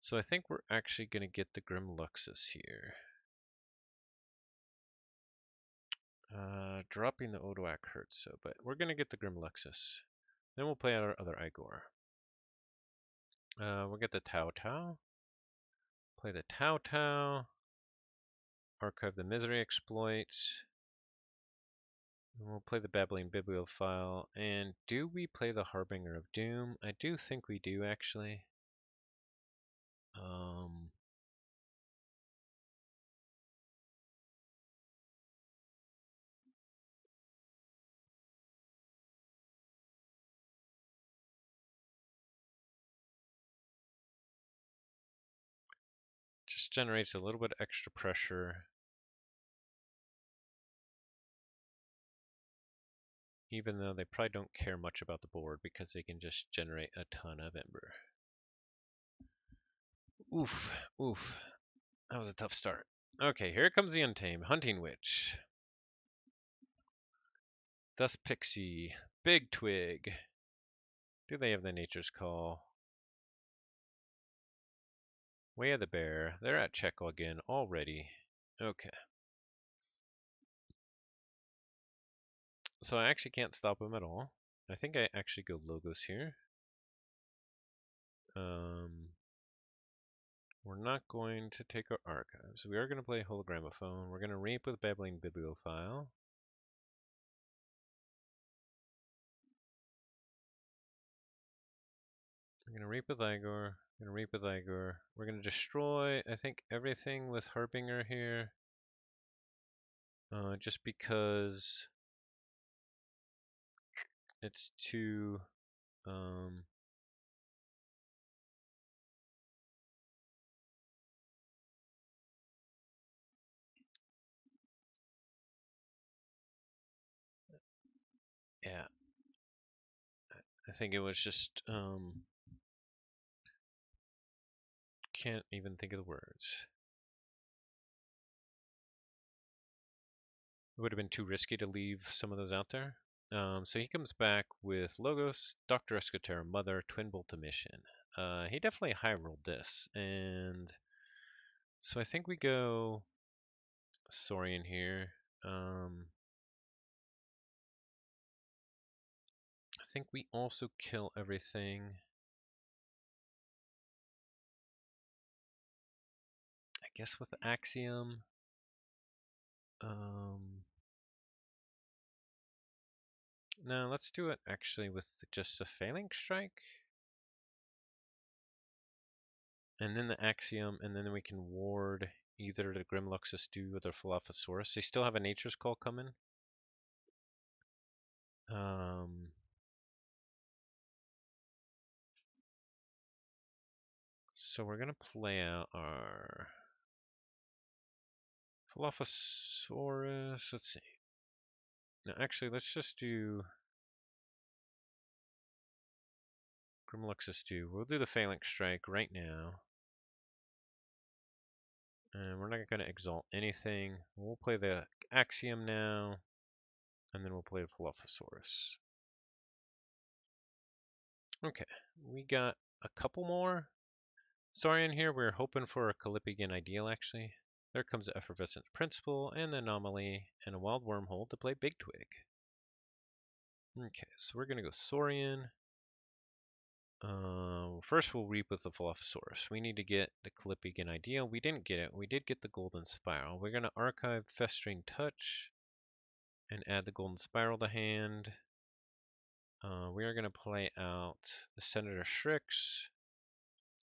So I think we're actually going to get the Grim Luxus here. Dropping the Odoac hurts, so, but we're going to get the Grim Luxus. Then we'll play our other Igor. We'll get the Tau Tau. Play the Tau Tau. Archive the Misery Exploits. And we'll play the Babbling Bibliophile. And do we play the Harbinger of Doom? I do think we do, actually. Just generates a little bit extra pressure. Even though they probably don't care much about the board because they can just generate a ton of Ember. Oof, oof. That was a tough start. Okay, here comes the Untamed. Hunting Witch. Dust Pixie. Big Twig. Do they have the Nature's Call? Way of the Bear. They're at check again already. Okay. So I actually can't stop them at all. I think I actually go Logos here. We're not going to take our archives. We are going to play Hologramophone. We're going to reap with Babbling Bibliophile. We're going to reap with Igor. We're going to reap with Igor. We're going to destroy, I think, everything with Harbinger here. Just because it's too... yeah. I think it was just... can't even think of the words. It would have been too risky to leave some of those out there. So he comes back with Logos, Dr. Escoterra, Mother, Twin Bolt Emission. He definitely high rolled this, and so I think we go Saurian here. I think we also kill everything. I guess with the Axiom. No, let's do it actually with just the Phalanx Strike. And then the Axiom, and then we can ward either the Grimluxus Dew or the Philophosaurus. They still have a Nature's Call coming. So we're gonna play out our Dilophosaurus. Let's see. No, actually, let's just do Grimluxus 2. We'll do the Phalanx Strike right now. And we're not going to exalt anything. We'll play the Axiom now. And then we'll play the Dilophosaurus. Okay, we got a couple more. Sorry, in here we're hoping for a Callipygian Ideal, actually. There comes the Effervescent Principle, and Anomaly, and a Wild Wormhole to play Big Twig. Okay, so we're going to go Saurian. First we'll reap with the Dilophosaurus. We need to get the Callipygian Ideal. We didn't get it. We did get the Golden Spiral. We're going to archive Festering Touch and add the Golden Spiral to hand. We are going to play out the Senator Strix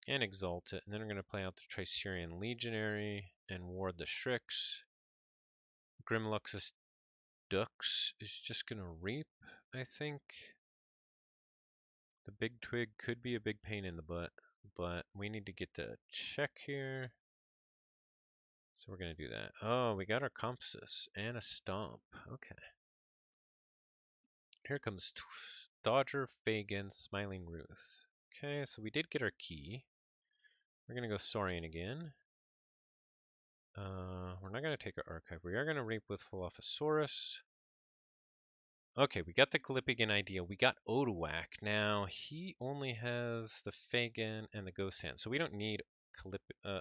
and exalt it, and then we're going to play out the Tricerian Legionary and ward the Strix. Grimluxus Dux is just going to reap, I think. The Big Twig could be a big pain in the butt, but we need to get the check here. So we're going to do that. Oh, we got our Compassus and a Stomp. Okay. Here comes Dodger, Fagin, Smiling Ruth. Okay, so we did get our key. We're going to go Saurian again. We're not going to take our archive. We are going to reap with Dilophosaurus. Okay, we got the Callipygian Ideal. We got Odoac. Now, he only has the Fagin and the Ghost Hand, so we don't need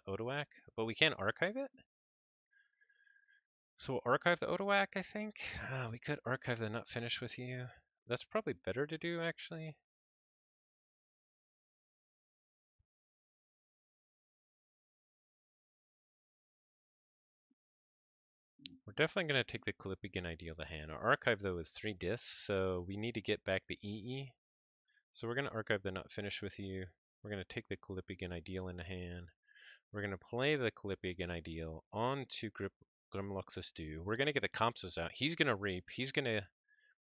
Odoac, but we can archive it. So we'll archive the Odoac, I think. We could archive the Not Finished With You. That's probably better to do, actually. We're definitely going to take the Callipygian Ideal to hand. Our archive, though, is 3 discs, so we need to get back the EE. So we're going to archive the Not Finished With You. We're going to take the Callipygian Ideal into hand. We're going to play the Callipygian Ideal onto Grimluxus Dew. We're going to get the Compassus out. He's going to reap. He's going to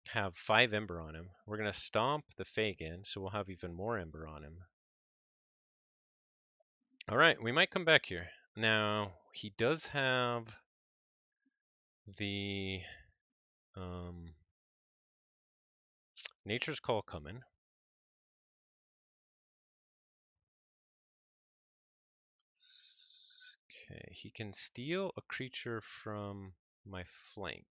have 5 Ember on him. We're going to stomp the Fagin, so we'll have even more Ember on him. All right, we might come back here. Now, he does have the Nature's Call coming. Okay, he can steal a creature from my flank.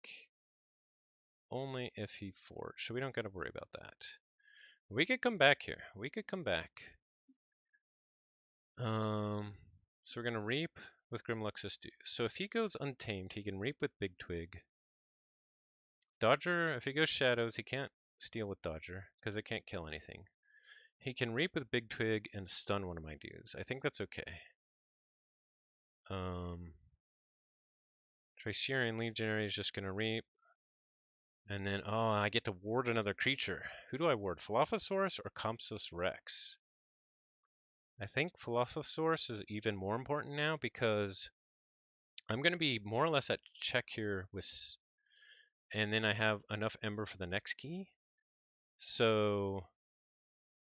Only if he forged, so we don't got to worry about that. We could come back here. We could come back. So we're going to reap with Grimluxus Dew. So if he goes untamed, he can reap with Big Twig. Dodger, if he goes Shadows, he can't steal with Dodger, because it can't kill anything. He can reap with Big Twig and stun one of my dudes. I think that's okay. Tricerian Legionary is just going to reap. And then, oh, I get to ward another creature. Who do I ward? Dilophosaurus or Compassus Rex? I think Dilophosaurus is even more important now because I'm going to be more or less at check here with, and then I have enough Ember for the next key. So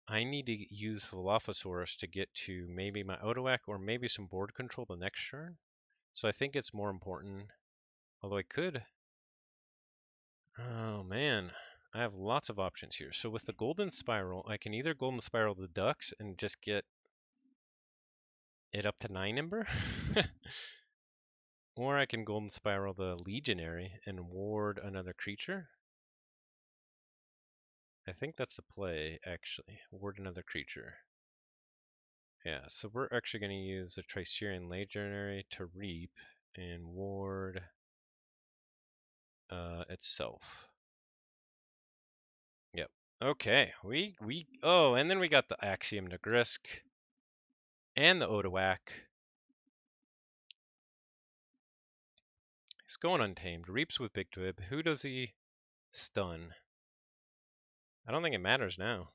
I need to use Dilophosaurus to get to maybe my Odoac or maybe some board control the next turn. So I think it's more important, although I could. Oh man, I have lots of options here. So with the Golden Spiral, I can either Golden Spiral the Ducks and just get it up to 9 Ember. Or I can Golden Spiral the Legionary and ward another creature. I think that's the play, actually. Ward another creature. Yeah, so we're actually going to use the Tricerian Legionary to reap and ward itself. Yep. Okay, oh, and then we got the Axiom Nagrisk and the Odoac. He's going untamed. Reaps with Big Twib. Who does he stun? I don't think it matters now.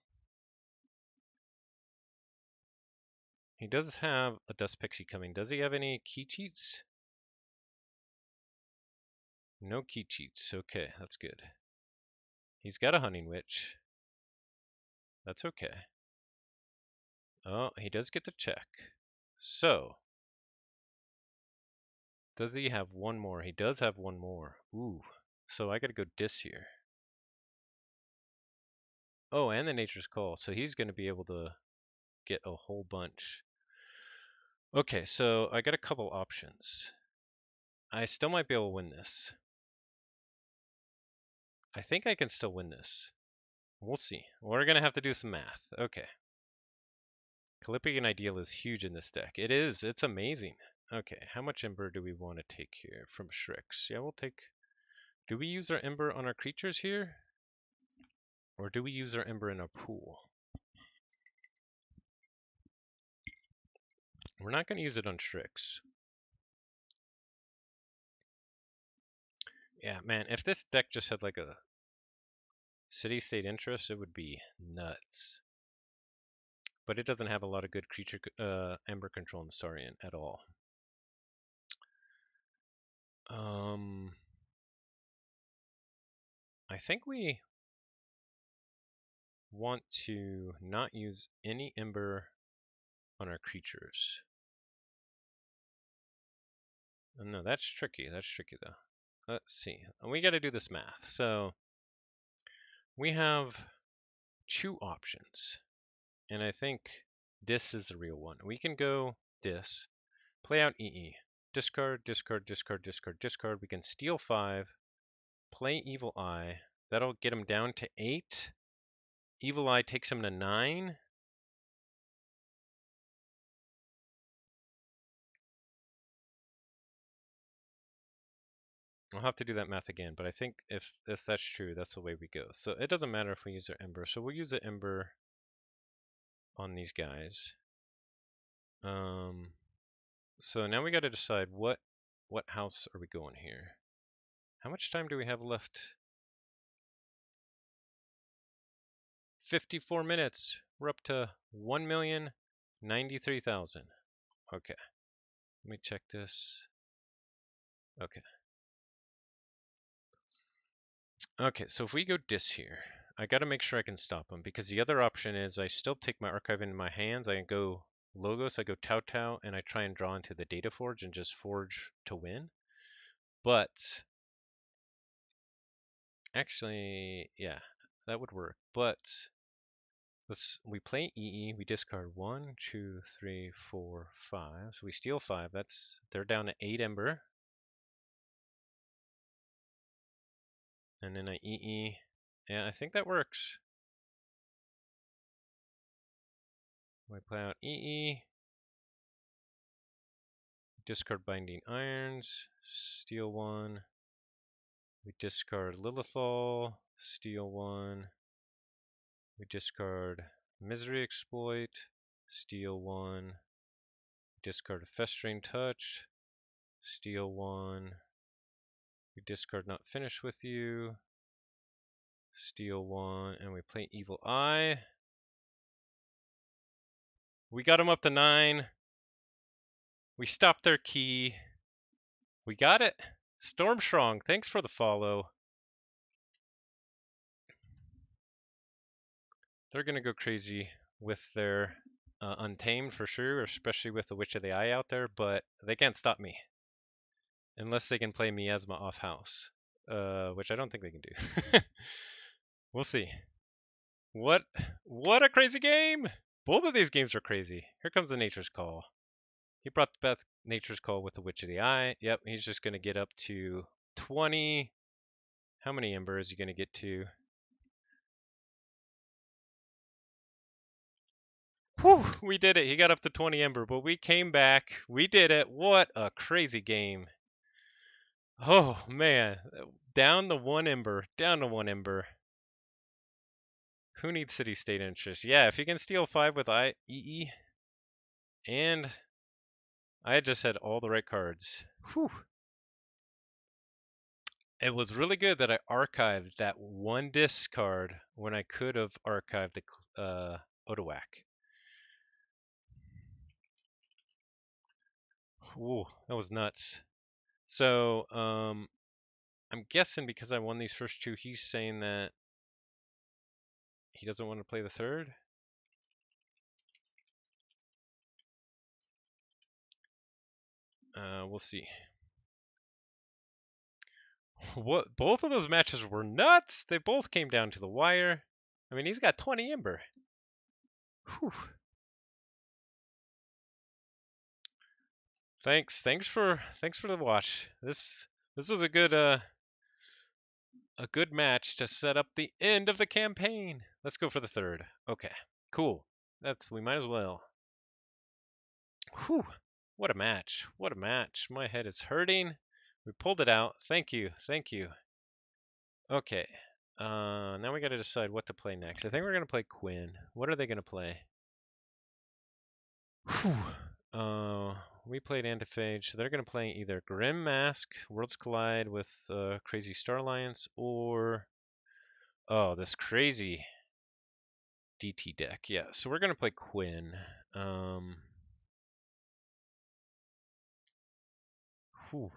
He does have a Dust Pixie coming. Does he have any key cheats? No key cheats. Okay, that's good. He's got a Hunting Witch. That's okay. Oh, he does get the check. So, does he have one more? He does have one more. Ooh. So I gotta go dis here. Oh, and the Nature's Call. So he's gonna be able to get a whole bunch. Okay, so I got a couple options. I still might be able to win this. I think I can still win this. We'll see. We're gonna have to do some math. Okay. Callipian Ideal is huge in this deck. It is. It's amazing. Okay, how much Ember do we want to take here from Strix? Yeah, we'll take... Do we use our Ember on our creatures here? Or do we use our Ember in our pool? We're not going to use it on Strix. Yeah, man, if this deck just had like a city-state interest, it would be nuts. But it doesn't have a lot of good creature Ember control in the Saurian at all. I think we want to not use any Ember on our creatures. No, that's tricky. That's tricky though. Let's see. We got to do this math. So we have two options, and I think this is the real one. We can go this, play out EE, discard, discard, discard, discard, discard. We can steal 5, play Evil Eye. That'll get him down to 8. Evil Eye takes him to 9. I'll have to do that math again, but I think if that's true, that's the way we go. So it doesn't matter if we use our Ember. So we'll use the Ember on these guys. So now we got to decide what house are we going here? How much time do we have left? 54 minutes. We're up to 1,093,000. Okay. Let me check this. Okay. Okay, so if we go dis here, I got to make sure I can stop him because the other option is I still take my archive into my hands. I can go Logos, I go Tau Tau, and I try and draw into the Data Forge and just forge to win. But actually, yeah, that would work. But we play EE, we discard 1, 2, 3, 4, 5. So we steal 5. They're down to 8 Ember. And then I EE. Yeah, I think that works. We play out EE. Discard Binding Irons. Steal 1. We discard Lilithal. Steal 1. We discard Misery Exploit. Steal 1. Discard Festering Touch. Steal 1. We discard Not Finished With You. Steal 1, and we play Evil Eye. We got him up to 9. We stopped their key. We got it. Stormstrong, thanks for the follow. They're going to go crazy with their Untamed for sure, especially with the Witch of the Eye out there, but they can't stop me. Unless they can play Miasma off house, which I don't think they can do. We'll see. What a crazy game! Both of these games are crazy. Here comes the Nature's Call. He brought back Nature's Call with the Witch of the Eye. Yep, he's just going to get up to 20. How many Ember is he going to get to? Whew, we did it. He got up to 20 Ember, but we came back. We did it. What a crazy game. Oh, man. Down to 1 Ember. Down to 1 Ember. Who needs city-state interest? Yeah, if you can steal 5 with EE, and I just had all the right cards. Whew. It was really good that I archived that one discard when I could have archived the Otawak. Ooh, that was nuts. So, I'm guessing because I won these first 2, he's saying that he doesn't want to play the third. We'll see. What? Both of those matches were nuts. They both came down to the wire. I mean, he's got 20 Ember. Whew. Thanks for the watch. This was a good match to set up the end of the campaign. Let's go for the third. Okay, cool. We might as well. Whew. What a match. What a match. My head is hurting. We pulled it out. Thank you. Thank you. Okay. Now we got to decide what to play next. I think we're going to play Quinn. What are they going to play? Whew. We played Antiphage, so they're going to play either Grim Mask, Worlds Collide with Crazy Star Alliance, or this crazy DT deck. Yeah, so we're going to play Quinn. Whew.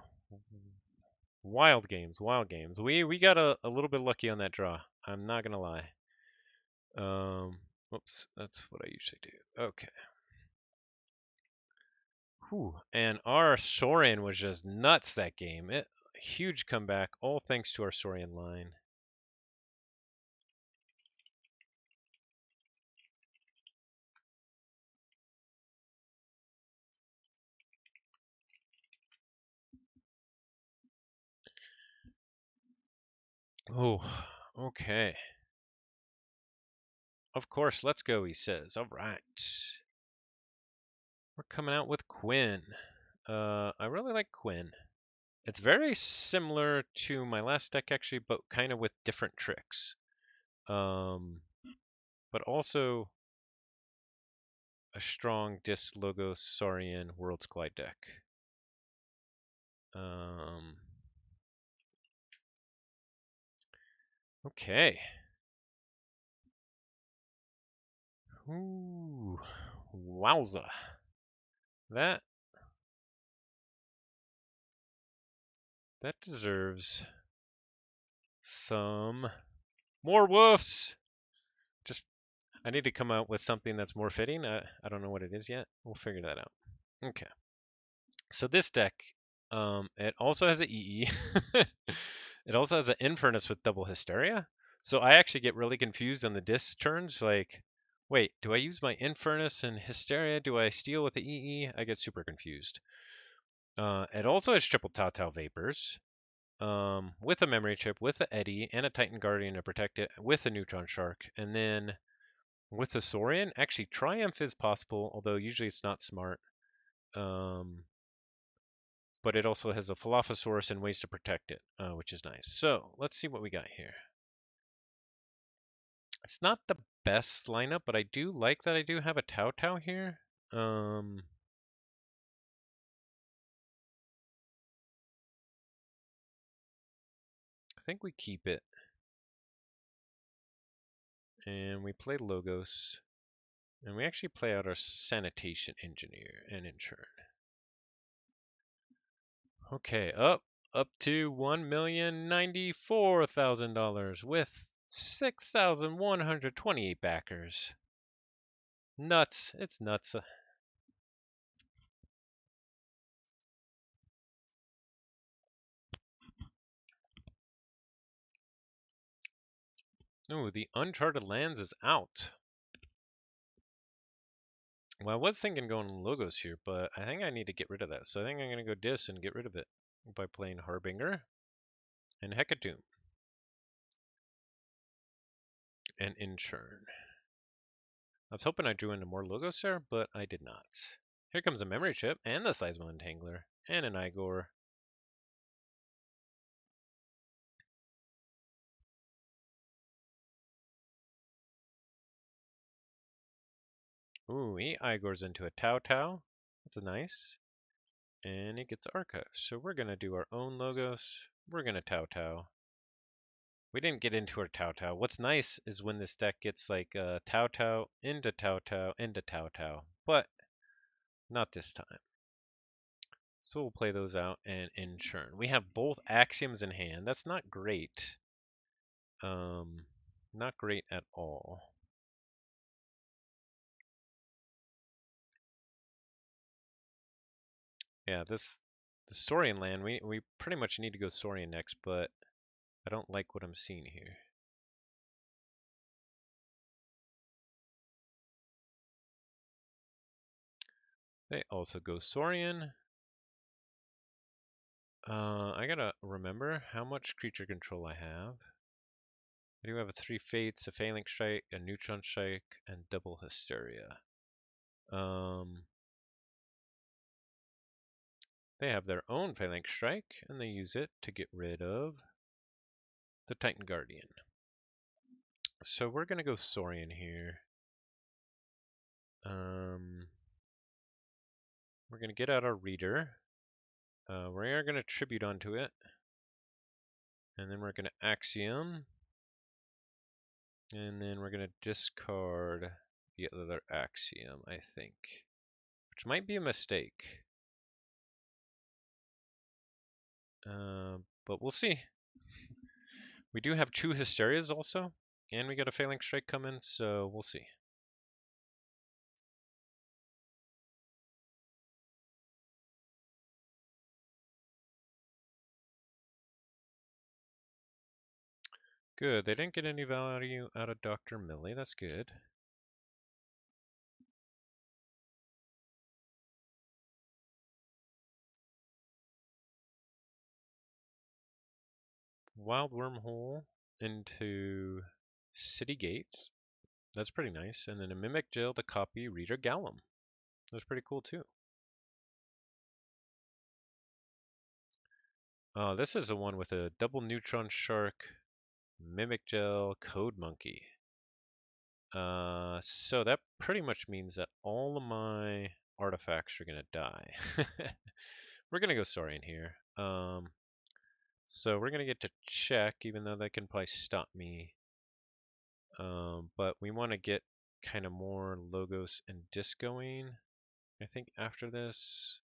Wild games, wild games. We got a little bit lucky on that draw. I'm not gonna lie. Whoops, that's what I usually do. Okay. Whew. And our Saurian was just nuts that game. Huge comeback, all thanks to our Saurian line. Oh, okay. Of course, let's go, he says. All right. We're coming out with Quinn. I really like Quinn. It's very similar to my last deck, actually, but kind of with different tricks. But also a strong Dis Logos Saurian Worlds Collide deck. Okay. Ooh, wowza. That deserves some more woofs. Just I need to come out with something that's more fitting. I don't know what it is yet. We'll figure that out. Okay. So this deck, it also has an EE. It also has an Infernus with double Hysteria. So I actually get really confused on the disc turns. Like, wait, do I use my Infernus and Hysteria? Do I steal with the EE? I get super confused. It also has triple Tau Tau Vapors, with a memory chip, with a Eddy, and a Titan Guardian to protect it, with a Neutron Shark. And then with the Saurian, actually Triumph is possible, although usually it's not smart. But it also has a Dilophosaurus and ways to protect it, which is nice. So let's see what we got here. It's not the best lineup, but I do like that I do have a Tau Tau here. I think we keep it. And we play Logos. And we actually play out our Sanitation Engineer and Intern. Okay, up to $1,094,000 with 6,128 backers. Nuts. It's nuts. Ooh, the Uncharted Lands is out. Well, I was thinking going Logos here, but I think I need to get rid of that. So I think I'm going to go Dis and get rid of it by playing Harbinger and Hecatomb and Inchurn. I was hoping I drew into more Logos there, but I did not. Here comes a Memory Chip and the Seismo Entangler and an Igor. Ooh, he Igors into a Tau Tau. That's a nice. And he gets Arca. So we're going to do our own Logos. We're going to Tau Tau. We didn't get into our Tau Tau. What's nice is when this deck gets like Tau Tau into Tau Tau into Tau Tau. But not this time. So we'll play those out and Inchurn. We have both Axioms in hand. That's not great. Not great at all. Yeah, this the Saurian land. We pretty much need to go Saurian next, but I don't like what I'm seeing here. They also go Saurian. I gotta remember how much creature control I have. I do have a 3 Fates, a Phalanx Strike, a Neutron Strike, and double Hysteria. They have their own Phalanx Strike, and they use it to get rid of the Titan Guardian. So we're gonna go Saurian here. We're gonna get out our Reader. We're gonna Tribute onto it, and then we're gonna Axiom, and then we're gonna discard the other Axiom, I think, which might be a mistake. But we'll see. We do have 2 Hysterias also, and we got a Phalanx Strike coming, so we'll see. Good, they didn't get any value out of Dr. Millie, that's good. Wild Wormhole into City Gates. That's pretty nice. And then a Mimic Gel to copy Reader Gallum. That's pretty cool too. This is the one with a double Neutron Shark, Mimic Gel, Code Monkey. So that pretty much means that all of my artifacts are gonna die. We're gonna go Saurian here. So we're gonna get to check, even though they can probably stop me. But we want to get kind of more Logos and Disc going. I think after this,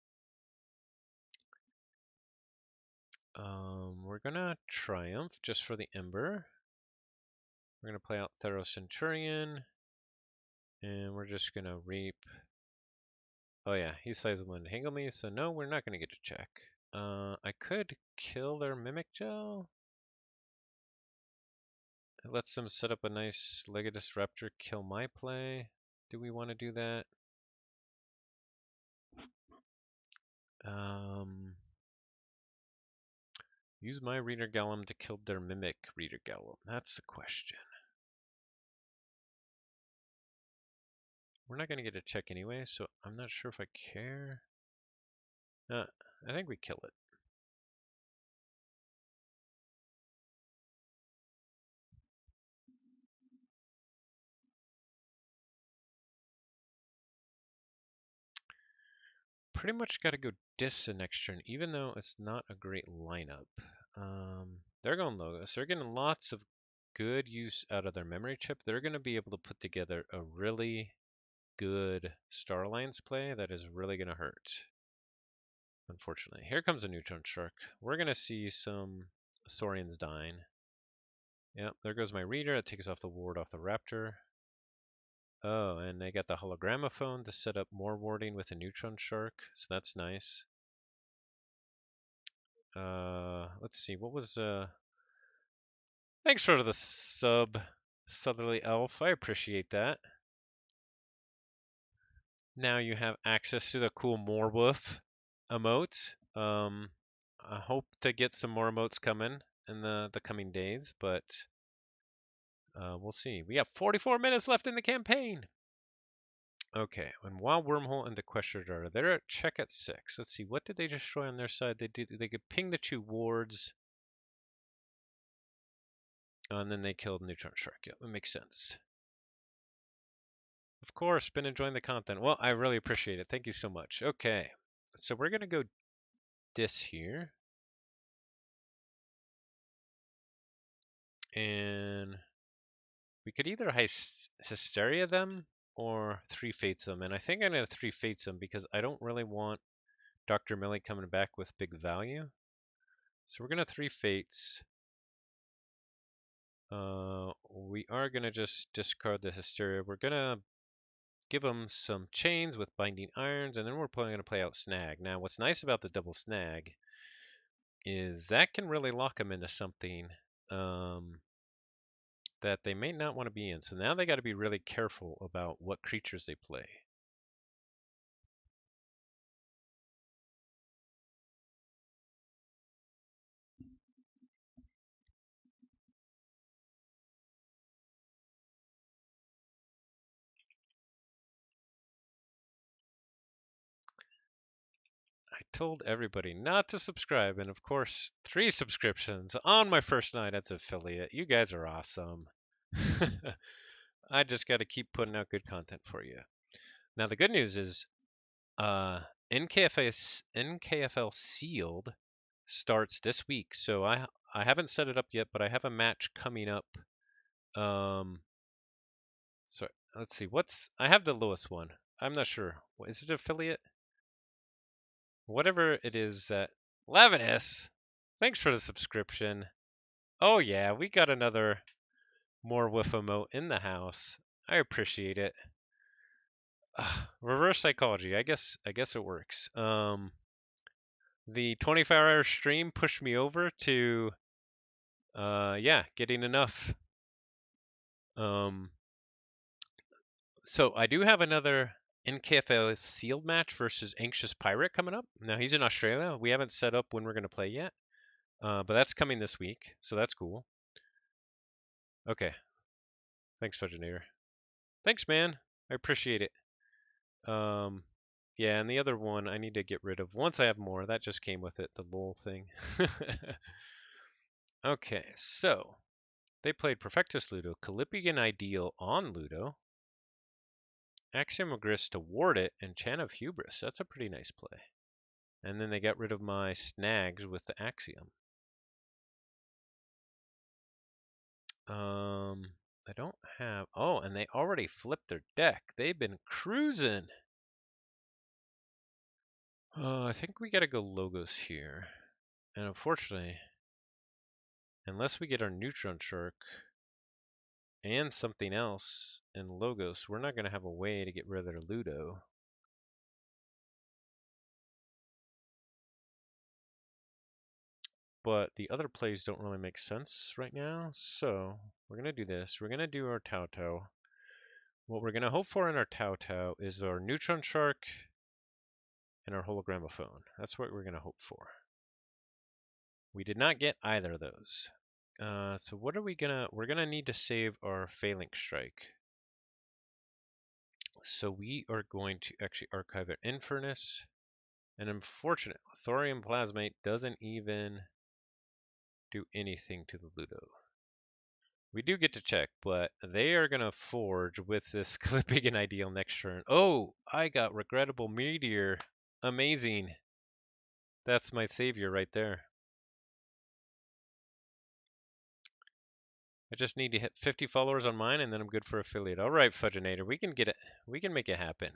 we're gonna Triumph just for the Ember. We're gonna play out Thero Centurion, and we're just gonna reap. Oh yeah, he size one to Hangle me, so no, we're not gonna get to check. I could kill their Mimic Gel. It lets them set up a nice Legatus Raptor, kill my play. Do we want to do that? Use my Reader Gallum to kill their Mimic Reader Gallum. That's the question. We're not going to get a check anyway, so I'm not sure if I care. I think we kill it. Pretty much got to go Dissa next turn, even though it's not a great lineup. They're going Logos. They're getting lots of good use out of their memory chip. They're going to be able to put together a really good Star Alliance play that is really going to hurt. Unfortunately. Here comes a Neutron Shark. We're going to see some Saurians dying. Yep, there goes my Reader. It takes off the ward off the Raptor. Oh, and they got the Hologramophone to set up more warding with a Neutron Shark, so that's nice. Let's see, what was, thanks for the sub, Southerly Elf. I appreciate that. Now you have access to the cool Moorwolf emote. I hope to get some more emotes coming in the coming days, but we'll see. We have 44 minutes left in the campaign. Okay, when Wild Wormhole and the Questioner Dart, they're at check at 6. Let's see, what did they destroy on their side? They could ping the 2 wards. And then they killed Neutron Shark. Yeah, that makes sense. Of course, been enjoying the content. Well, I really appreciate it. Thank you so much. Okay, so we're gonna go this here. And we could either Hysteria them or 3 Fates them. And I think I'm gonna 3 Fates them because I don't really want Dr. Millie coming back with big value. So we're gonna 3 Fates. We are gonna just discard the Hysteria. We're gonna give them some chains with binding irons, and then we're probably going to play out snag. Now, what's nice about the double snag is that can really lock them into something that they may not want to be in. So now they got to be really careful about what creatures they play. I told everybody not to subscribe, and of course, 3 subscriptions on my first night as affiliate. You guys are awesome. I just got to keep putting out good content for you. Now, the good news is NKFL Sealed starts this week, so I haven't set it up yet, but I have a match coming up. So let's see, I have the lowest one. I'm not sure. Is it affiliate? Whatever it is, Lavinus, thanks for the subscription. Oh yeah, we got another more whiff emote in the house. I appreciate it. Reverse psychology. I guess it works. The 24-hour stream pushed me over to yeah, getting enough. So I do have another NKFL sealed match versus Anxious Pirate coming up. Now he's in Australia. We haven't set up when we're going to play yet. But that's coming this week, so that's cool. Okay. Thanks, Fudgenator. Thanks, man. I appreciate it. Yeah, and the other one I need to get rid of once I have more. That just came with it, the lol thing. Okay, so they played Perfectus Ludo, Callipygan Ideal on Ludo, Axiom of Gris to ward it, and Chant of Hubris. That's a pretty nice play. And then they got rid of my snags with the Axiom. I don't have... Oh, and they already flipped their deck. They've been cruising. I think we gotta go Logos here. And unfortunately, unless we get our Neutron Shark and something else in Logos, we're not gonna have a way to get rid of their Ludo. But the other plays don't really make sense right now, so we're gonna do this. We're gonna do our Tau Tau. What we're gonna hope for in our Tau Tau is our Neutron Shark and our Hologramophone. That's what we're gonna hope for. We did not get either of those. So what are we're gonna need to save our Phalanx Strike. So we are going to actually archive our Infernus. And unfortunately, Thorium Plasmate doesn't even do anything to the Ludo. We do get to check, but they are going to forge with this Clipping and Ideal next turn. Oh, I got Regrettable Meteor. Amazing. That's my savior right there. I just need to hit 50 followers on mine, and then I'm good for affiliate. All right, Fudgenator, we can get it. We can make it happen.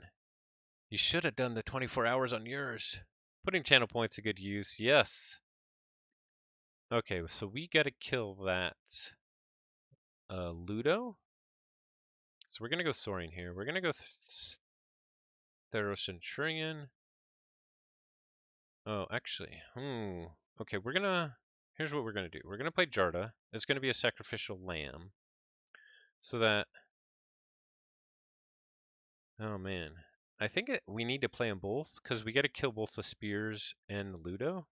You should have done the 24 hours on yours. Putting channel points to good use. Yes. Okay, so we got to kill that Ludo. So we're going to go Soaring here. We're going to go Centurion. Oh, actually, okay, here's what we're gonna do. We're gonna play Jarda. It's gonna be a sacrificial lamb. So that, oh man. I think we need to play them both, because we gotta kill both the spears and the Ludo.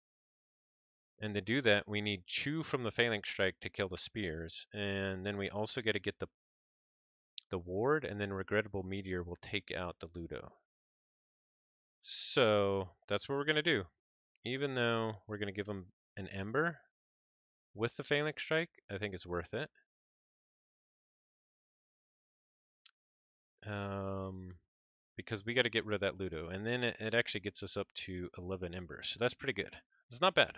And to do that, we need Chew from the Phalanx Strike to kill the spears. And then we also gotta get the ward, and then Regrettable Meteor will take out the Ludo. So, that's what we're gonna do. Even though we're gonna give them an Ember, with the Phalanx Strike, I think it's worth it. Because we got to get rid of that Ludo, and then it actually gets us up to 11 Embers, so that's pretty good. It's not bad.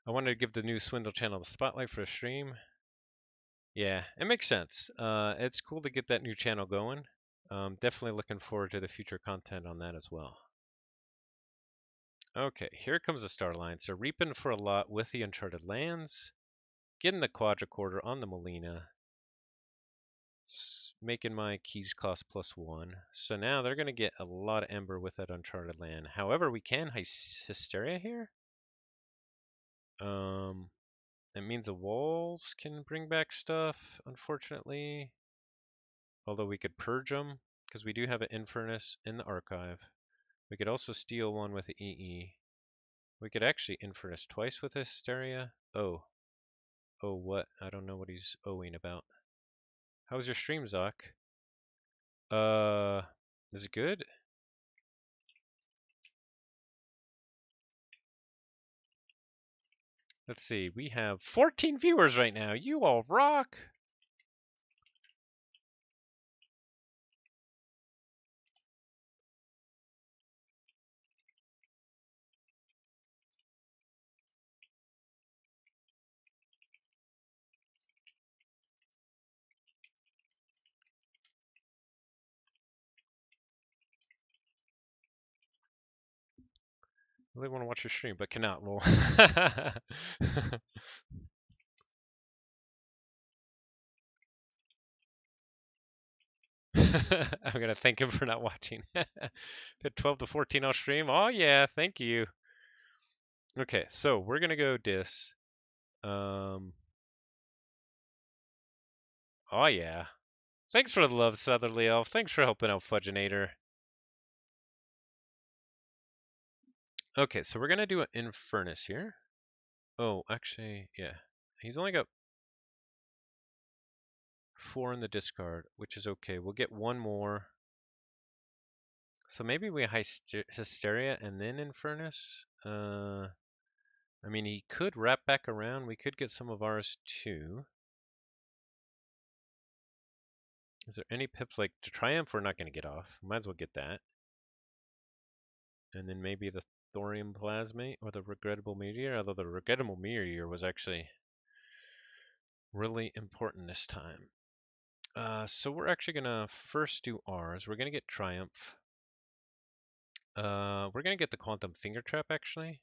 I wanted to give the new Swindle channel the spotlight for a stream. Yeah, it makes sense. It's cool to get that new channel going. Definitely looking forward to the future content on that as well. Okay, here comes the star line. So reaping for a lot with the Uncharted Lands, getting the quadricorder on the Molina, making my keys cost +1. So now they're going to get a lot of Ember with that Uncharted Land. However, we can Hysteria here. It means the walls can bring back stuff, unfortunately. Although we could purge them, because we do have an Infernus in the archive. We could also steal one with the EE. We could actually Infernus twice with Hysteria. Oh. Oh, what? I don't know what he's owing about. How was your stream, Zoc? Is it good? Let's see. We have 14 viewers right now. You all rock. Really want to watch your stream, but cannot. Lol. I'm gonna thank him for not watching. The 12 to 14 I'll stream. Oh yeah, thank you. Okay, so we're gonna go dis. Oh yeah. Thanks for the love, Southerly Elf. Thanks for helping out Fudginator. Okay, so we're gonna do an Infernus here. Oh, actually, yeah. He's only got 4 in the discard, which is okay. We'll get one more. So maybe we Hysteria and then Infernus. I mean, he could wrap back around. We could get some of ours too. Is there any pips like to Triumph? We're not going to get off. Might as well get that. And then maybe the Thorium Plasmate or the Regrettable Meteor. Although the Regrettable Meteor was actually really important this time. So we're actually going to first do ours. We're going to get Triumph. We're going to get the Quantum Finger Trap actually,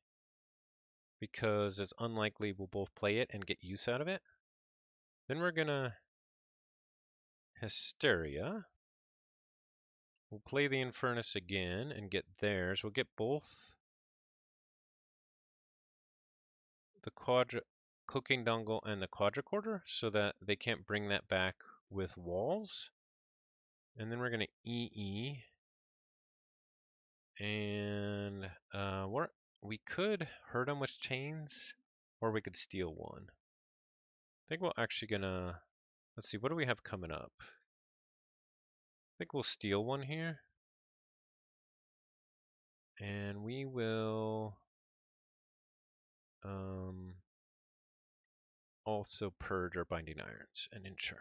because it's unlikely we'll both play it and get use out of it. Then we're going to Hysteria. We'll play the Infernus again and get theirs. We'll get both the Cloaking Dongle and the Quadricorder so that they can't bring that back with walls. And then we're going to EE. And we could hurt them with chains, or we could steal one. I think we're actually going to, let's see, what do we have coming up? I think we'll steal one here. And we will also purge our Binding Irons and Inchurn.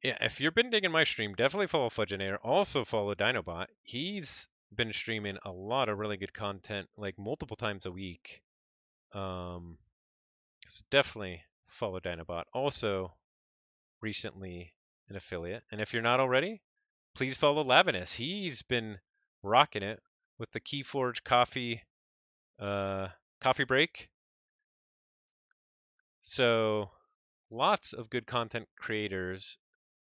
Yeah, if you've been digging my stream, definitely follow Fudginator. Also follow Dinobot. He's been streaming a lot of really good content, like multiple times a week. So definitely follow Dinobot. Also, recently an affiliate. And if you're not already, please follow Lavinus. He's been rocking it with the Keyforge coffee break. So lots of good content creators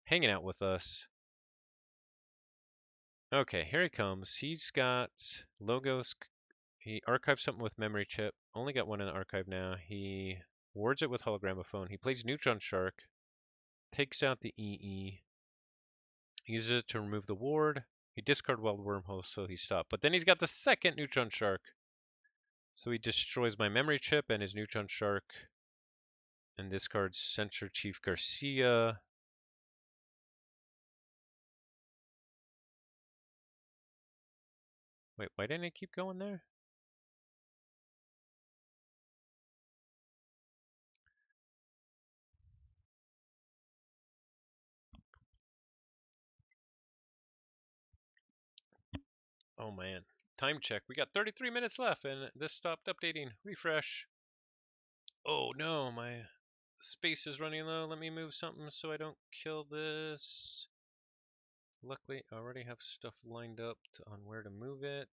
hanging out with us. Okay, here he comes. He's got logos. He archived something with memory chip. Only got one in the archive now. He wards it with hologramophone. He plays Neutron Shark. Takes out the EE. Uses it to remove the ward. He discarded Wild Wormhole, so he stopped. But then he's got the second Neutron Shark. So he destroys my memory chip and his Neutron Shark. And discards Censor Chief Garcia. Wait, why didn't it keep going there? Oh man. Time check. We got 33 minutes left and this stopped updating. Refresh. Oh no, my space is running low. Let me move something so I don't kill this. Luckily, I already have stuff lined up on where to move it.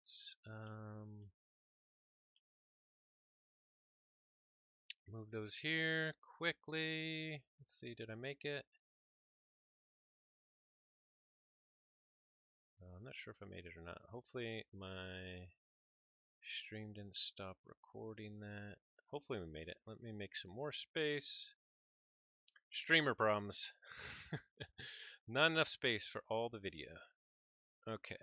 Move those here quickly. Let's see, did I make it? not sure if I made it or not. Hopefully my stream didn't stop recording that. Hopefully we made it. Let me make some more space. Streamer problems. Not enough space for all the video. Okay.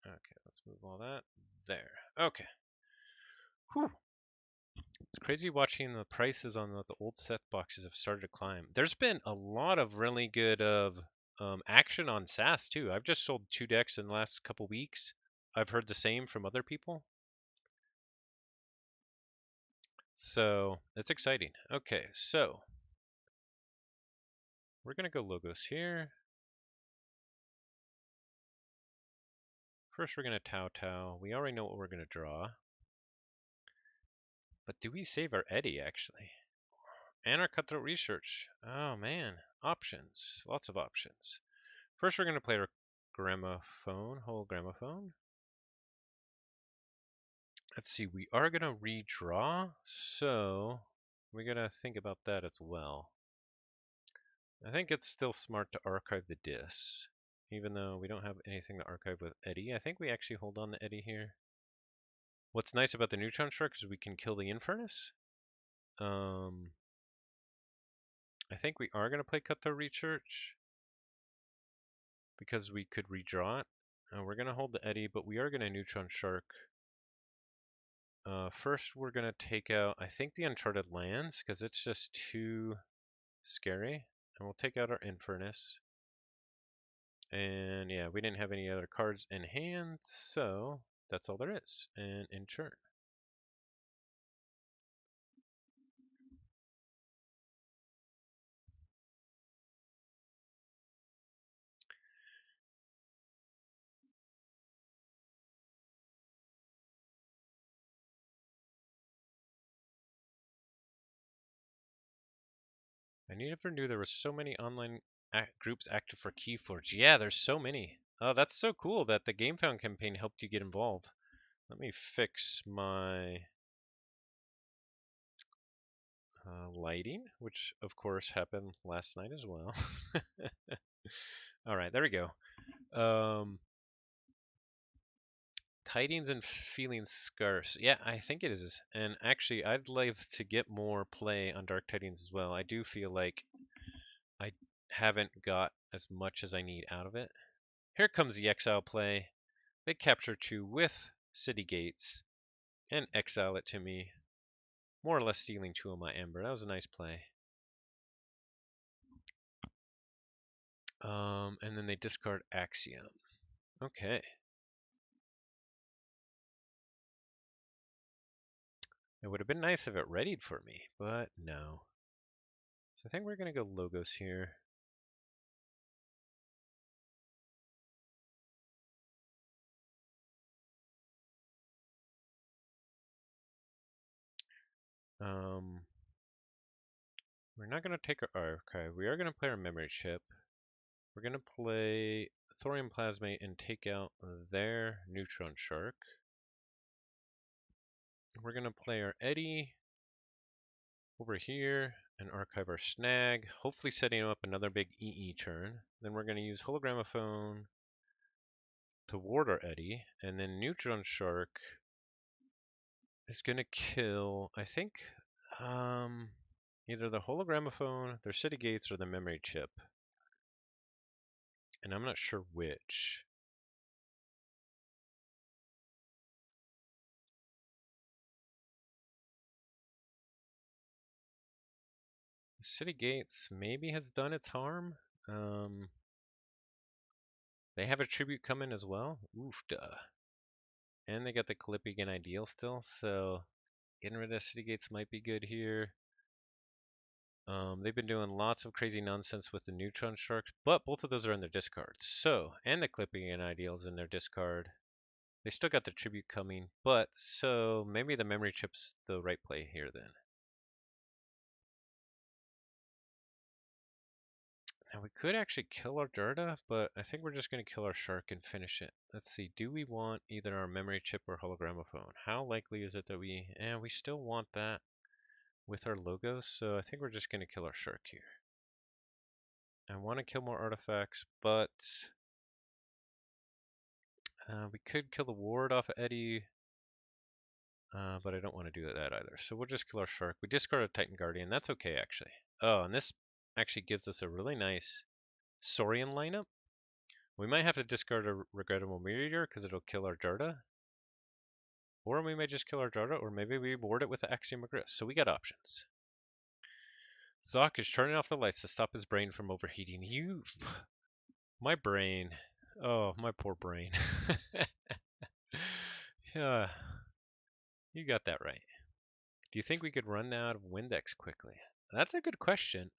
Okay, let's move all that there. Okay. Whew. It's crazy watching the prices on the old set boxes have started to climb. There's been a lot of really good action on SAS too. I've just sold 2 decks in the last couple weeks. I've heard the same from other people. So it's exciting. Okay, so we're gonna go logos here. First we're gonna Tau. We already know what we're gonna draw. But do we save our Eddie actually? And our cutthroat research. Oh man, options. Lots of options. First we're gonna play our whole gramophone. Let's see, we are gonna redraw, so we gotta think about that as well. I think it's still smart to archive the discs, even though we don't have anything to archive with Eddie. I think we actually hold on to Eddie here. What's nice about the neutron shark is we can kill the infernus. I think we are gonna play cutthroat research because we could redraw it. We're gonna hold the Eddie, but we are gonna neutron shark. First, we're gonna take out, I think, the Uncharted Lands because it's just too scary, and we'll take out our Infernus. And yeah, we didn't have any other cards in hand, so that's all there is. And in turn. I never knew there were so many online groups active for Keyforge. Yeah, there's so many. Oh, that's so cool that the Gamefound campaign helped you get involved. Let me fix my lighting, which of course happened last night as well. All right, there we go. Tidings and feelings scarce. Yeah, I think it is. And actually, I'd like to get more play on Dark Tidings as well. I do feel like I haven't got as much as I need out of it. Here comes the exile play. They capture 2 with City Gates and exile it to me, more or less stealing 2 of my Ember. That was a nice play. And then they discard Axiom. Okay. It would have been nice if it readied for me, but no. So I think we're going to go Logos here. We're not going to take our archive. We are going to play our memory chip. We're going to play Thorium Plasmate and take out their Neutron Shark. We're going to play our Eddie over here and archive our Snag, hopefully setting up another big EE turn. Then we're going to use Hologramophone to ward our Eddie, and then Neutron Shark is going to kill, I think, either the Hologramophone, their City Gates, or the memory chip. And I'm not sure which. City Gates maybe has done its harm. They have a tribute coming as well. Oof, duh. And they got the Calypian Ideal still, so getting rid of City Gates might be good here. They've been doing lots of crazy nonsense with the Neutron Sharks, but both of those are in their discards. So, and the Calypian Ideal's in their discard. They still got the tribute coming, but so maybe the memory chip's the right play here then. Now we could actually kill our Darda, but I think we're just going to kill our shark and finish it. Let's see, do we want either our memory chip or hologramophone? How likely is it that we still want that with our logos, so I think we're just going to kill our shark here. I want to kill more artifacts, but we could kill the ward off of Eddie, but I don't want to do that either. So we'll just kill our shark. We discard a Titan Guardian. That's okay, actually. Oh, and this actually gives us a really nice Saurian lineup. We might have to discard a Regrettable Meteor because it'll kill our Jarda. Or we may just kill our Jarda, or maybe we ward it with the Axiom of Gris. So we got options. Zoc is turning off the lights to stop his brain from overheating. My brain. Oh, my poor brain. Yeah, you got that right. Do you think we could run out of Windex quickly? That's a good question.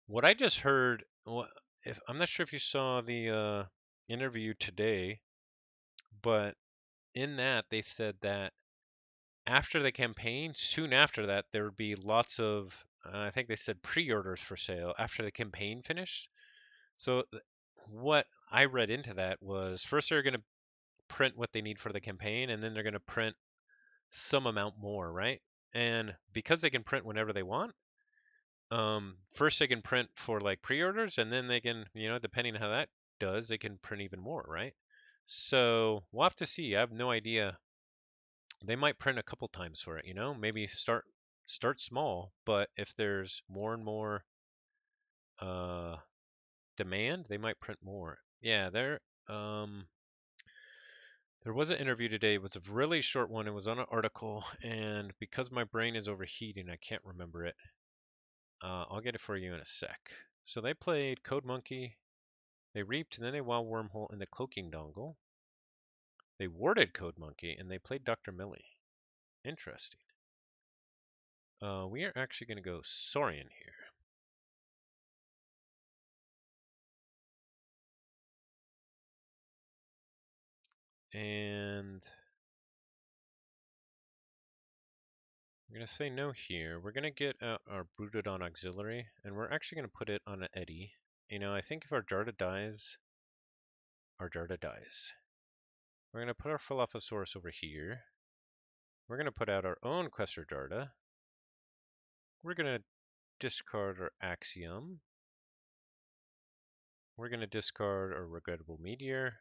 What I just heard, if I'm not sure if you saw the interview today, but in that they said that after the campaign, soon after that, there would be lots of, I think they said pre-orders for sale after the campaign finished. So what I read into that was first they're going to print what they need for the campaign, and then they're going to print some amount more, right? And because they can print whenever they want, first they can print for like pre-orders, and then they can, depending on how that does, they can print even more, right? So we'll have to see. I have no idea. They might print a couple times for it, maybe start small, but if there's more and more uh, demand, they might print more. Yeah, there was an interview today. It was a really short one. It was on an article, and because my brain is overheating, I can't remember it. I'll get it for you in a sec. So they played Code Monkey, they reaped, and then they wild wormhole in the cloaking dongle. They warded Code Monkey, and they played Dr. Millie. Interesting. We are actually going to go Saurian here. And we're going to say no here. We're going to get out our Broododon Auxiliary, and we're actually going to put it on an Eddy. I think if our Jarda dies, our Jarda dies. We're going to put our Philophosaurus over here. We're going to put out our own Questor Jarda. We're going to discard our Axiom. We're going to discard our Regrettable Meteor.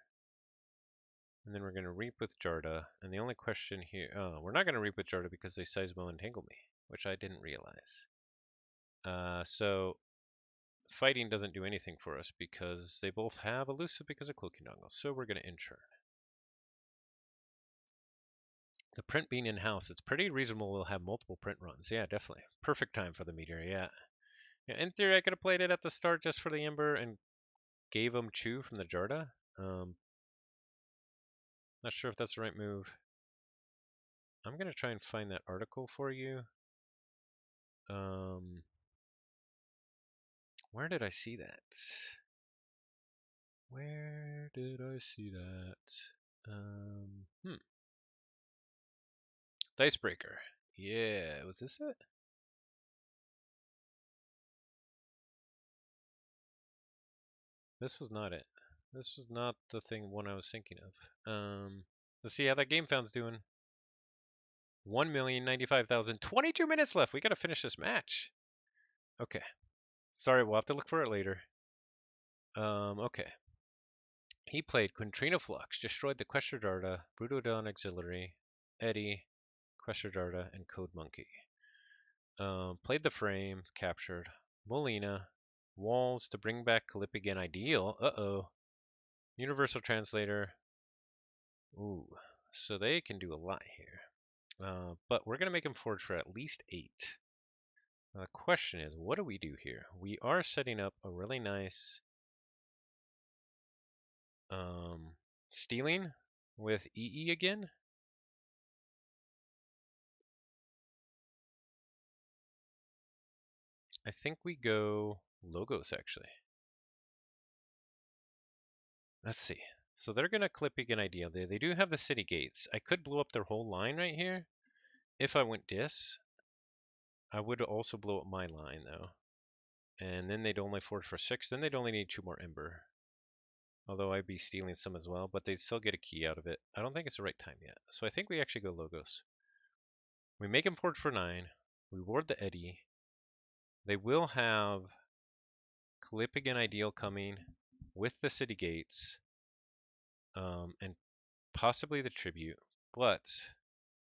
And then we're going to reap with Jarda. And the only question here, we're not going to reap with Jarda because they Seismo Entangle me, which I didn't realize. So fighting doesn't do anything for us because they both have elusive because of Cloaking Dongle. So we're going to insure. The print being in-house, it's pretty reasonable we'll have multiple print runs. Yeah, definitely. Perfect time for the Meteor, yeah. In theory, I could have played it at the start just for the Ember and gave him Chew from the Jarda. Not sure if that's the right move. I'm going to try and find that article for you. Where did I see that? Where did I see that? Dicebreaker. Yeah, was this it? This was not it. This was not the one I was thinking of. Let's see how that Gamefound's doing. 1,095,000. 22 minutes left. We gotta finish this match. Okay. Sorry, we'll have to look for it later. Okay. He played Quintrino Flux, destroyed the Questor Darda, Brutodon Auxiliary, Eddie, Questor Darda, and Code Monkey. Played the frame, captured Molina, Walls to bring back Calipigan Ideal. Uh-oh. Universal Translator. Ooh, so they can do a lot here. But we're going to make him forge for at least 8. The question is, what do we do here? We are setting up a really nice stealing with EE again. I think we go Logos, actually. Let's see. So they're going to clip an idea. They do have the city gates. I could blow up their whole line right here. If I went Dis, I would also blow up my line, though. And then they'd only forge for 6. Then they'd only need 2 more Ember. Although I'd be stealing some as well, but they'd still get a key out of it. I don't think it's the right time yet. So I think we actually go Logos. We make him forge for 9. We ward the Eddy. They will have Calypig and Ideal coming with the City Gates. And possibly the Tribute. But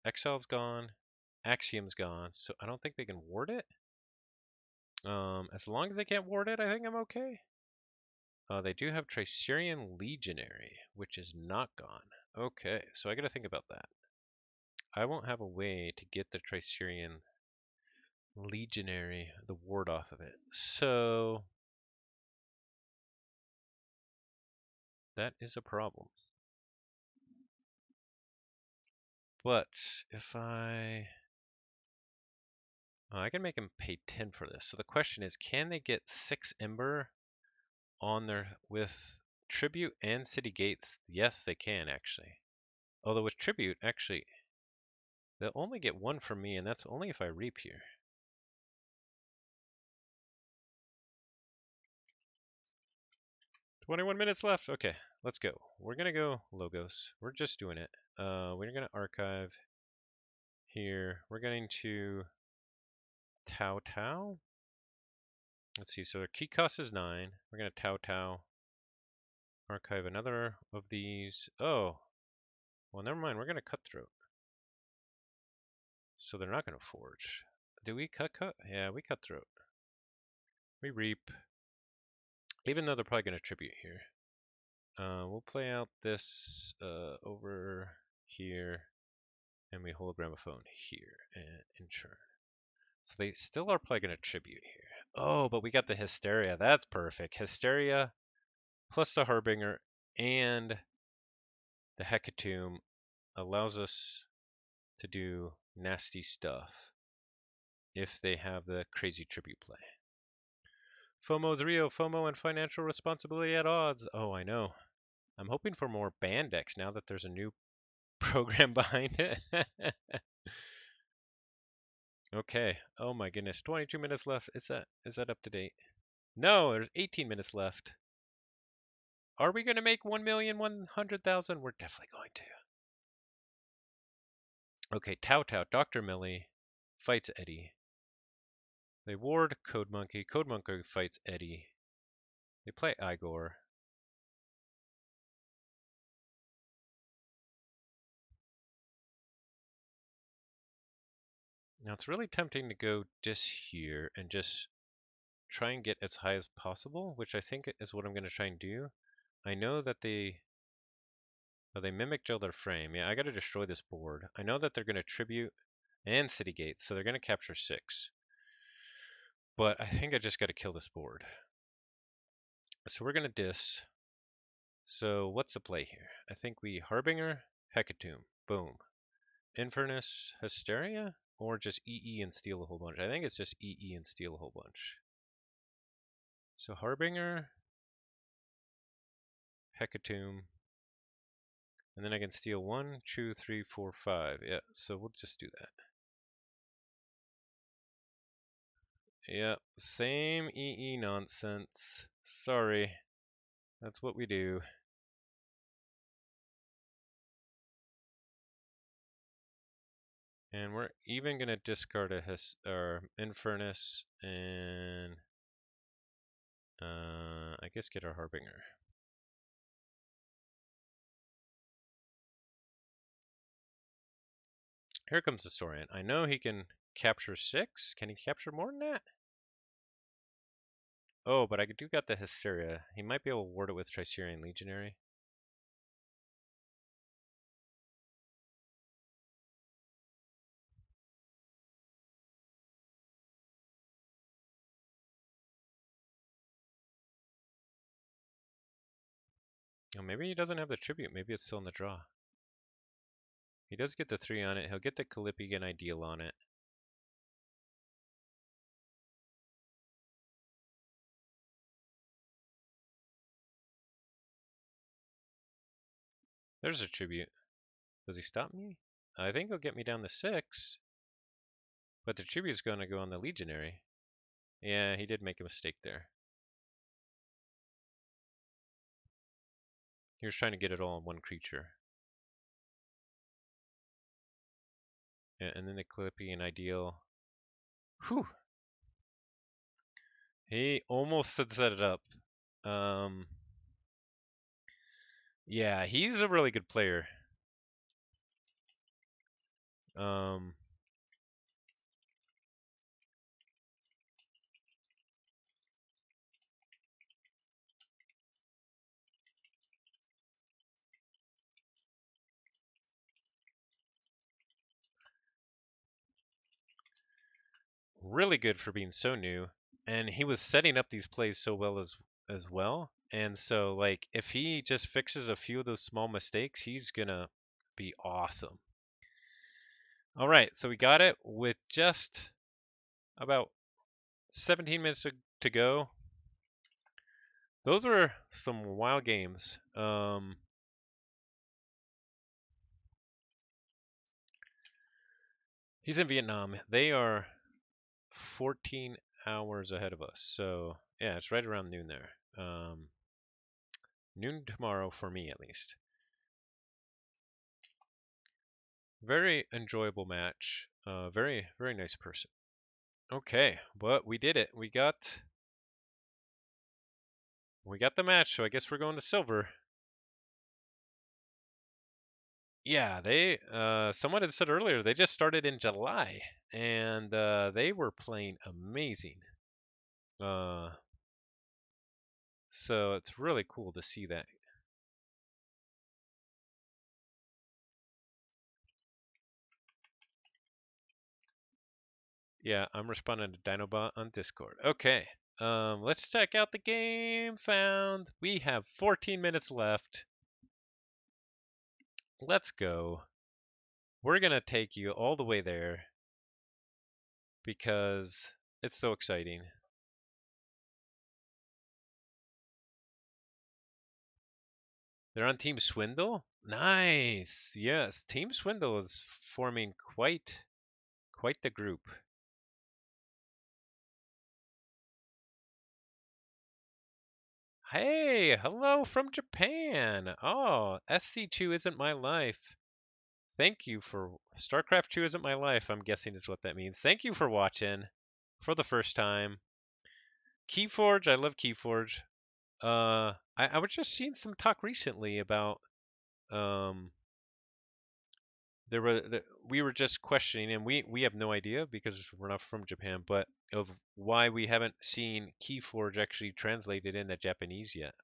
Exile's gone. Axiom's gone. So I don't think they can ward it. As long as they can't ward it, I think I'm okay. They do have Tricerian Legionary, which is not gone. Okay, so I gotta think about that. I won't have a way to get the Tricerian Legionary, the ward off of it. So that is a problem. But if I can make him pay 10 for this. So the question is, can they get 6 Ember on their with Tribute and City Gates? Yes, they can actually. Although with Tribute, actually, they'll only get 1 from me, and that's only if I reap here. 21 minutes left. Okay, let's go. We're gonna go Logos. We're just doing it. We're gonna archive here. We're going to Tau Tau. Let's see. So their key cost is 9. We're gonna Tau Tau. Archive another of these. Oh, well, never mind. We're gonna Cutthroat. So they're not gonna forge. Do we cut? Yeah, we Cutthroat. We reap. Even though they're probably gonna tribute here. We'll play out this over here. And we hold Gramophone here and in turn. So they still are probably going to tribute here. Oh, but we got the Hysteria. That's perfect. Hysteria plus the Harbinger and the Hecatomb allows us to do nasty stuff if they have the crazy tribute play. FOMO's Rio, FOMO and financial responsibility at odds. Oh, I know. I'm hoping for more band decks now that there's a new program behind it. Okay. Oh my goodness. 22 minutes left. Is that up to date? No, there's 18 minutes left. Are we going to make 1,100,000? We're definitely going to. Okay, Tau Tau, Dr. Millie fights Eddie. They ward Code Monkey. Code Monkey fights Eddie. They play Igor. Now it's really tempting to go just here and just try and get as high as possible, which I think is what I'm going to try and do. I know that they mimicked their frame. Yeah, I got to destroy this board. I know that they're going to tribute and City Gates, so they're going to capture 6. But I think I just got to kill this board. So we're going to dis. So what's the play here? I think we Harbinger, Hecatomb. Boom. Infernus, Hysteria? Or just EE and steal a whole bunch? I think it's just EE and steal a whole bunch. So Harbinger, Hecatomb. And then I can steal 1, 2, 3, 4, 5. Yeah, so we'll just do that. Yeah, same EE nonsense. Sorry. That's what we do. And we're even going to discard our Infernus and I guess get our Harbinger. Here comes the Saurian. I know he can capture 6. Can he capture more than that? Oh, but I do got the Hysteria. He might be able to ward it with Tricerian Legionary. Oh, maybe he doesn't have the tribute. Maybe it's still in the draw. He does get the 3 on it. He'll get the Calypig and Ideal on it. There's a tribute. Does he stop me? I think he'll get me down to 6. But the tribute's going to go on the Legionary. Yeah, he did make a mistake there. He was trying to get it all in one creature. Yeah, and then the Clippy and Ideal. Whew. He almost had set it up. Um, yeah, he's a really good player. Um, really good for being so new, and he was setting up these plays so well as well. And so, like, if he just fixes a few of those small mistakes, he's gonna be awesome. All right, so we got it with just about 17 minutes to go. Those were some wild games. He's in Vietnam. They are 14 hours ahead of us. So, yeah, it's right around noon there. Noon tomorrow for me, at least. Very enjoyable match. Very, very nice person. Okay, but we did it. We got the match, so I guess we're going to silver. Yeah, they someone had said earlier they just started in July and they were playing amazing. Uh, so it's really cool to see that. Yeah, I'm responding to Dinobot on Discord. Okay. Let's check out the game found. We have 14 minutes left. Let's go. We're gonna take you all the way there because it's so exciting. They're on Team Swindle? Nice. Yes, Team Swindle is forming quite the group. Hey, hello from Japan. Oh, SC2 isn't my life. Thank you for StarCraft 2 isn't my life. I'm guessing is what that means. Thank you for watching for the first time. Keyforge, I love Keyforge. I was just seeing some talk recently about um we were just questioning, and we have no idea because we're not from Japan, but of why we haven't seen Keyforge actually translated into Japanese yet.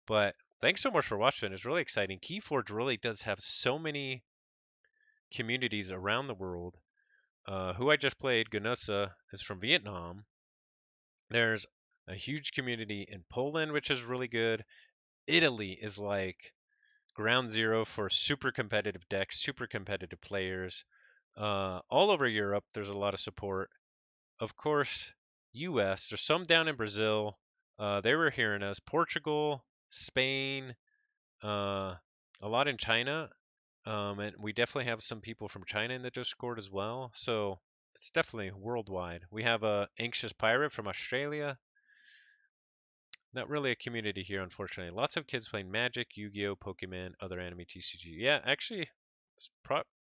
But thanks so much for watching. It's really exciting. Keyforge really does have so many communities around the world. Who I just played, Gunusa, is from Vietnam. There's a huge community in Poland, which is really good. Italy is like ground zero for super competitive decks, super competitive players. All over Europe, there's a lot of support. Of course, U.S. There's some down in Brazil. They were hearing us. Portugal, Spain, uh, a lot in China, and we definitely have some people from China in the Discord as well. So it's definitely worldwide. We have a anxious pirate from Australia. Not really a community here, unfortunately. Lots of kids playing Magic, Yu-Gi-Oh, Pokemon, other anime TCG. Yeah, actually, it's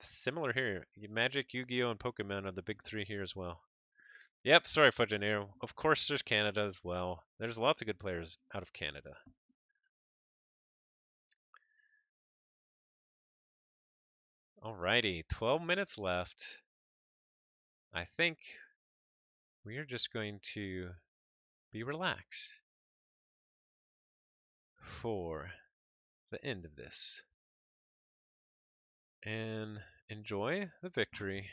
similar here. Magic, Yu-Gi-Oh, and Pokemon are the big three here as well. Yep, sorry, Fudgeneer. Of course, there's Canada as well. There's lots of good players out of Canada. Alrighty, 12 minutes left. I think we are just going to be relaxed for the end of this and enjoy the victory.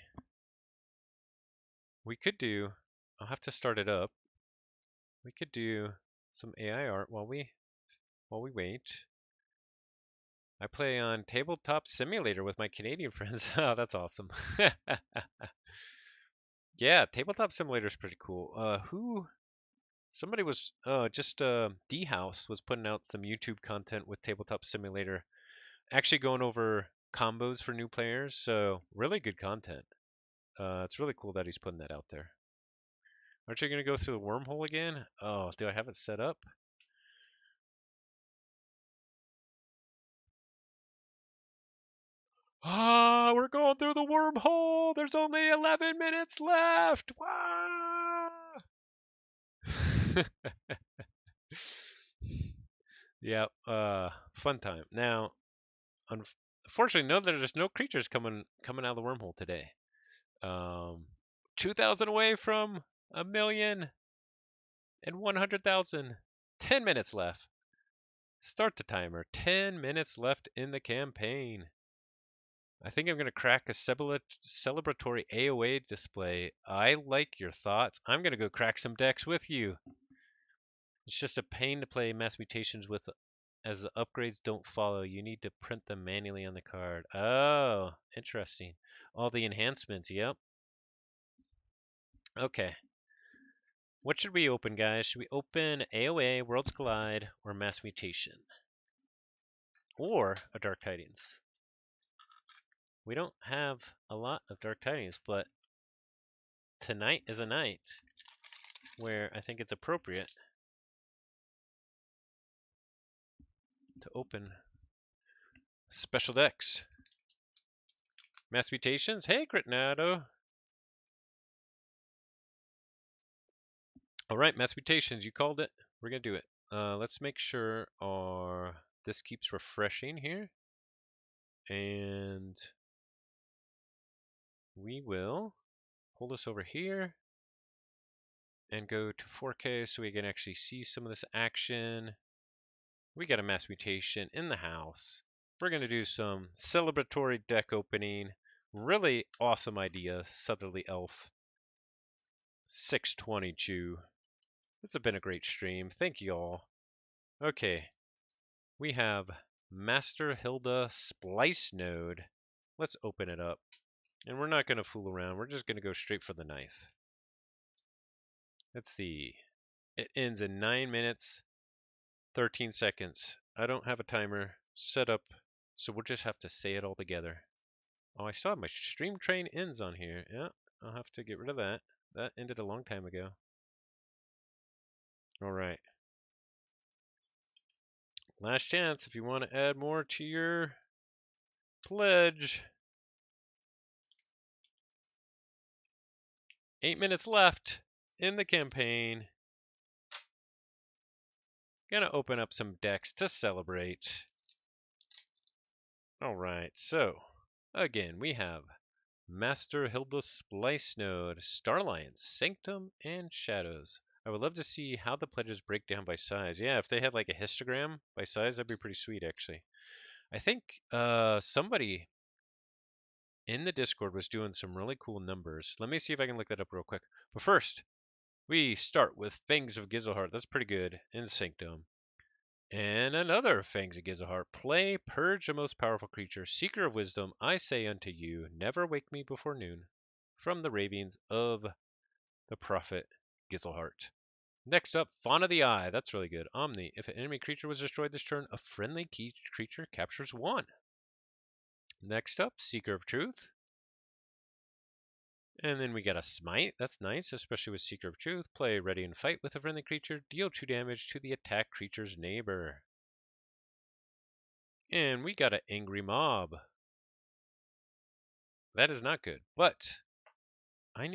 We could do, I'll have to start it up. We could do some AI art while we wait. I play on Tabletop Simulator with my Canadian friends. Oh, that's awesome. Yeah, Tabletop Simulator is pretty cool. Who somebody was just D House was putting out some YouTube content with Tabletop Simulator, actually going over combos for new players. So really good content. It's really cool that he's putting that out there. Aren't you going to go through the wormhole again? Oh, do I have it set up? Ah, we're going through the wormhole. There's only 11 minutes left. Wow. Yeah, fun time. Now, unfortunately, no, there's no creatures coming out of the wormhole today. 2,000 away from a million and 100,000. 10 minutes left. Start the timer. 10 minutes left in the campaign. I think I'm going to crack a celebratory AOA display. I like your thoughts. I'm going to go crack some decks with you. It's just a pain to play mass mutations with as the upgrades don't follow. You need to print them manually on the card. Oh, interesting. All the enhancements, yep. Okay. What should we open, guys? Should we open AOA, Worlds Collide, or Mass Mutation? Or a Dark Tidings? We don't have a lot of Dark Tidings, but tonight is a night where I think it's appropriate to open special decks. Mass Mutations? Hey, Critnado! Alright, Mass Mutations, you called it. We're gonna do it. Let's make sure this keeps refreshing here. And we will pull this over here and go to 4K so we can actually see some of this action. We got a mass mutation in the house. We're going to do some celebratory deck opening. Really awesome idea, Southerly Elf. 622. This has been a great stream. Thank you all. Okay, we have Master Hilda Splice Node. Let's open it up. And we're not going to fool around. We're just going to go straight for the knife. Let's see. It ends in 9 minutes, 13 seconds. I don't have a timer set up, so we'll just have to say it all together. Oh, I still have my stream train ends on here. Yeah, I'll have to get rid of that. That ended a long time ago. All right. Last chance if you want to add more to your pledge. 8 minutes left in the campaign. Gonna open up some decks to celebrate. All right, so again, we have Master Hilda Splice Node, Starlion, Sanctum, and Shadows. I would love to see how the pledges break down by size. Yeah, if they had like a histogram by size, that'd be pretty sweet, actually. I think somebody in the Discord was doing some really cool numbers. Let me see if I can look that up real quick. But first, we start with Fangs of Gizelheart. That's pretty good. In Sanctum. And another Fangs of Gizelheart. Play, purge the most powerful creature. Seeker of Wisdom, I say unto you, never wake me before noon. From the ravings of the prophet Gizelheart. Next up, Fawn of the Eye. That's really good. Omni. If an enemy creature was destroyed this turn, a friendly creature captures 1. Next up, Seeker of Truth. And then we got a Smite. That's nice, especially with Seeker of Truth. Play ready and fight with a friendly creature. Deal 2 damage to the attack creature's neighbor. And we got an Angry Mob. That is not good. But I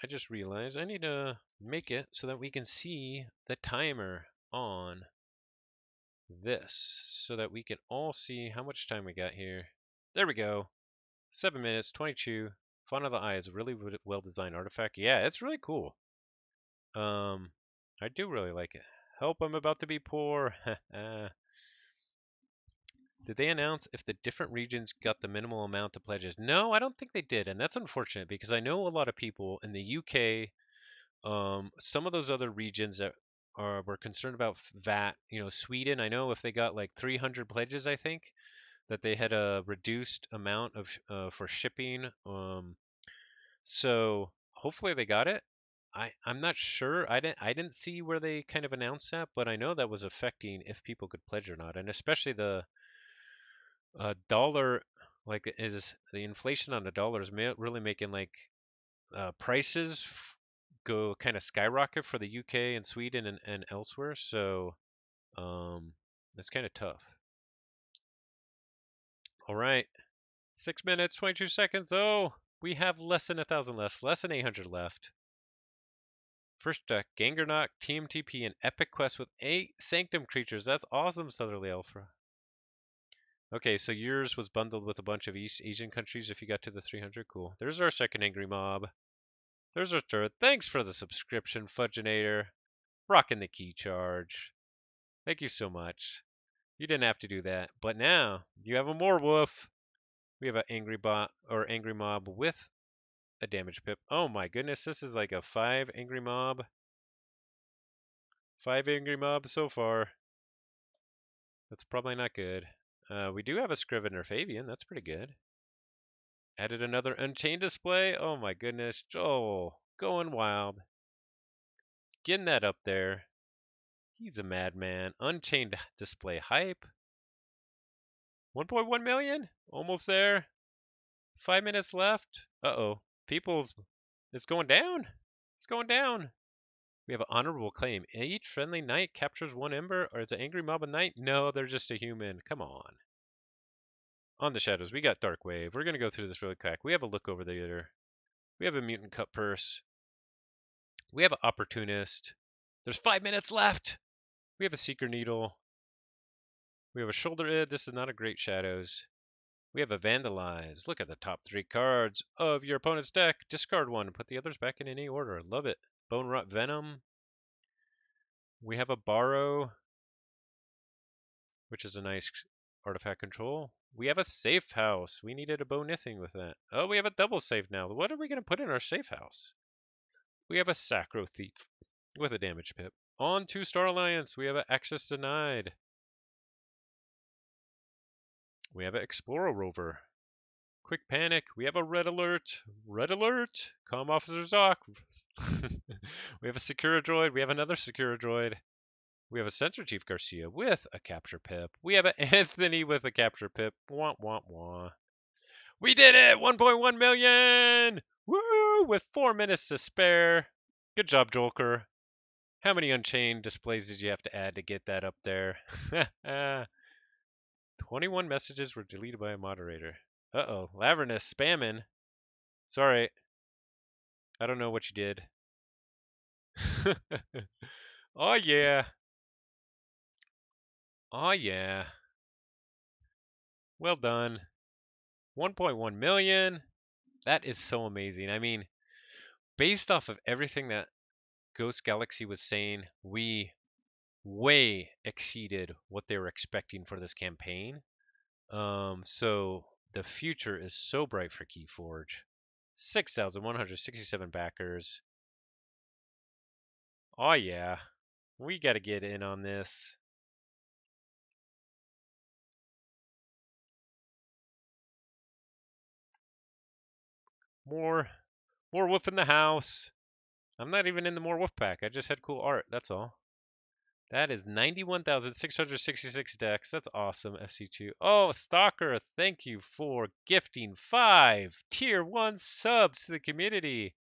just realized I need to make it so that we can see the timer on this. So that we can all see how much time we got here. There we go. 7 minutes, 22. Fawn of the Eye is a really well designed artifact. Yeah, it's really cool. I do really like it. Help, I'm about to be poor. Did they announce if the different regions got the minimal amount of pledges? No, I don't think they did, and that's unfortunate because I know a lot of people in the UK, some of those other regions that were concerned about VAT. You know, Sweden. I know if they got like 300 pledges, I think that they had a reduced amount of for shipping. So hopefully they got it. I'm not sure. I didn't see where they kind of announced that, but I know that was affecting if people could pledge or not, and especially the dollar, like is the inflation on the dollar is really making like prices go kind of skyrocket for the UK and Sweden and elsewhere. So that's kind of tough. All right, 6 minutes, 22 seconds. Oh, we have less than 1,000 left, less than 800 left. First deck, Gangernock, TMTP, and Epic Quest with 8 Sanctum creatures. That's awesome, Southerly Alpha. Okay, so yours was bundled with a bunch of East Asian countries if you got to the 300. Cool. There's our second Angry Mob. There's our third. Thanks for the subscription, Fudginator. Rocking the key charge. Thank you so much. You didn't have to do that. But now, you have a more wolf. We have an Angry Bot or Angry Mob with a damage pip. Oh my goodness, this is like a 5 Angry Mob. 5 Angry Mobs so far. That's probably not good. We do have a Scrivener Fabian. That's pretty good. Added another Unchained display. Oh my goodness. Joel, going wild. Getting that up there. He's a madman. Unchained display hype. 1.1 million? Almost there. 5 minutes left. Uh-oh. It's going down. It's going down. We have an honorable claim. Each friendly knight captures 1 ember, or is an angry mob a knight? No, they're just a human. Come on. On the shadows, we got Dark Wave. We're going to go through this really quick. We have a look over there. We have a mutant cut purse. We have an opportunist. There's 5 minutes left. We have a seeker needle. We have a shoulder id. This is not a great shadows. We have a vandalize. Look at the top 3 cards of your opponent's deck. Discard 1 and put the others back in any order. Love it. Bone rot venom. We have a borrow, which is a nice artifact control. We have a safe house. We needed a bonithing with that. Oh, we have a double safe now. What are we going to put in our safe house? We have a Sacro Thief with a damage pip. On 2-star Alliance, we have an access denied. We have an Explorer Rover. Quick Panic. We have a Red Alert. Red Alert. Comm Officer Zoc. We have a Secura Droid. We have another Secura Droid. We have a Sensor Chief Garcia with a Capture Pip. We have an Anthony with a Capture Pip. Wah, wah, wah. We did it! 1.1 million! Woo! With 4 minutes to spare. Good job, Joker. How many Unchained displays did you have to add to get that up there? 21 messages were deleted by a moderator. Uh-oh. Lavernus spamming. Sorry. I don't know what you did. Oh, yeah. Oh, yeah. Well done. 1.1 million. That is so amazing. I mean, based off of everything that Ghost Galaxy was saying, we way exceeded what they were expecting for this campaign. So the future is so bright for Keyforge. 6,167 backers. Oh yeah, we got to get in on this. More wolf in the house. I'm not even in the more wolf pack. I just had cool art. That's all. That is 91,666 decks. That's awesome, FC2. Oh, Stalker, thank you for gifting 5 Tier 1 subs to the community.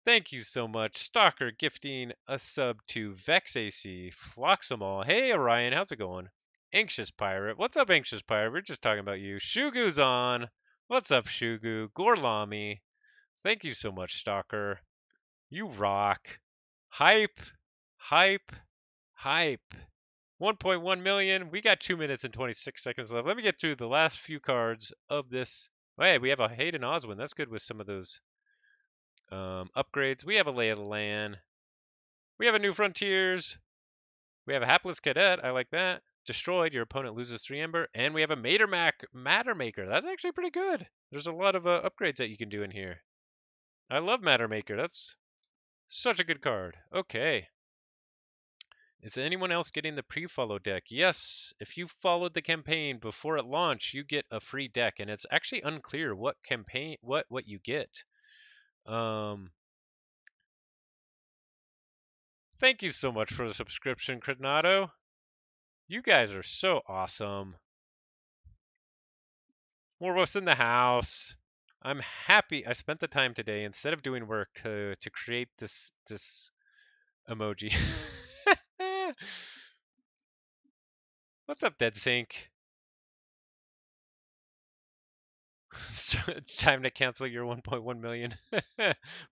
Thank you so much. Stalker gifting a sub to Vex AC, Floximal. Hey, Orion, how's it going? Anxious Pirate. What's up, Anxious Pirate? We're just talking about you. Shugu's on. What's up, Shugu? Gorlami. Thank you so much, Stalker. You rock. Hype. Hype. Hype. 1.1 million. We got 2 minutes and 26 seconds left. Let me get through the last few cards of this. Hey, we have a Hayden Oswin. That's good with some of those upgrades. We have a Lay of the Land. We have a New Frontiers. We have a Hapless Cadet. I like that. Destroyed. Your opponent loses 3 Ember. And we have a Matter Maker. That's actually pretty good. There's a lot of upgrades that you can do in here. I love Matter Maker. That's such a good card. Okay. Is anyone else getting the pre-follow deck? Yes. If you followed the campaign before it launched, you get a free deck, and it's actually unclear what campaign what you get. Thank you so much for the subscription, Crednato. You guys are so awesome. More of us in the house. I'm happy I spent the time today instead of doing work to create this emoji. What's up, Dead Sync? It's time to cancel your 1.1 million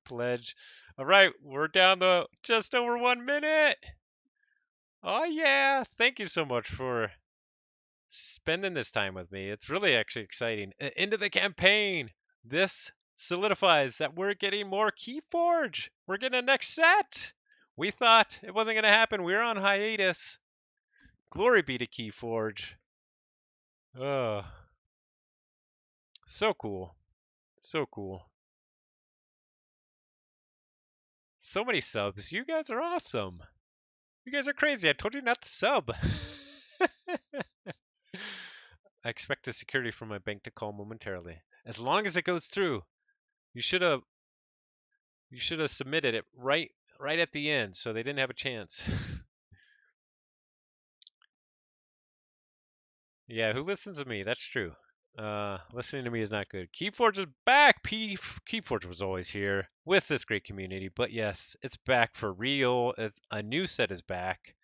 pledge. All right, we're down to just over 1 minute. Oh yeah, thank you so much for spending this time with me. It's really actually exciting. Into the campaign. This solidifies that we're getting more Keyforge. We're getting a next set. We thought it wasn't going to happen. We were on hiatus. Glory be to Keyforge. Oh, so cool. So cool. So many subs. You guys are awesome. You guys are crazy. I told you not to sub. I expect the security from my bank to call momentarily. As long as it goes through. You should have submitted it right at the end so they didn't have a chance. Yeah, who listens to me? That's true. Listening to me is not good. Keyforge is back. Keyforge was always here with this great community, but yes, it's back for real. A new set is back.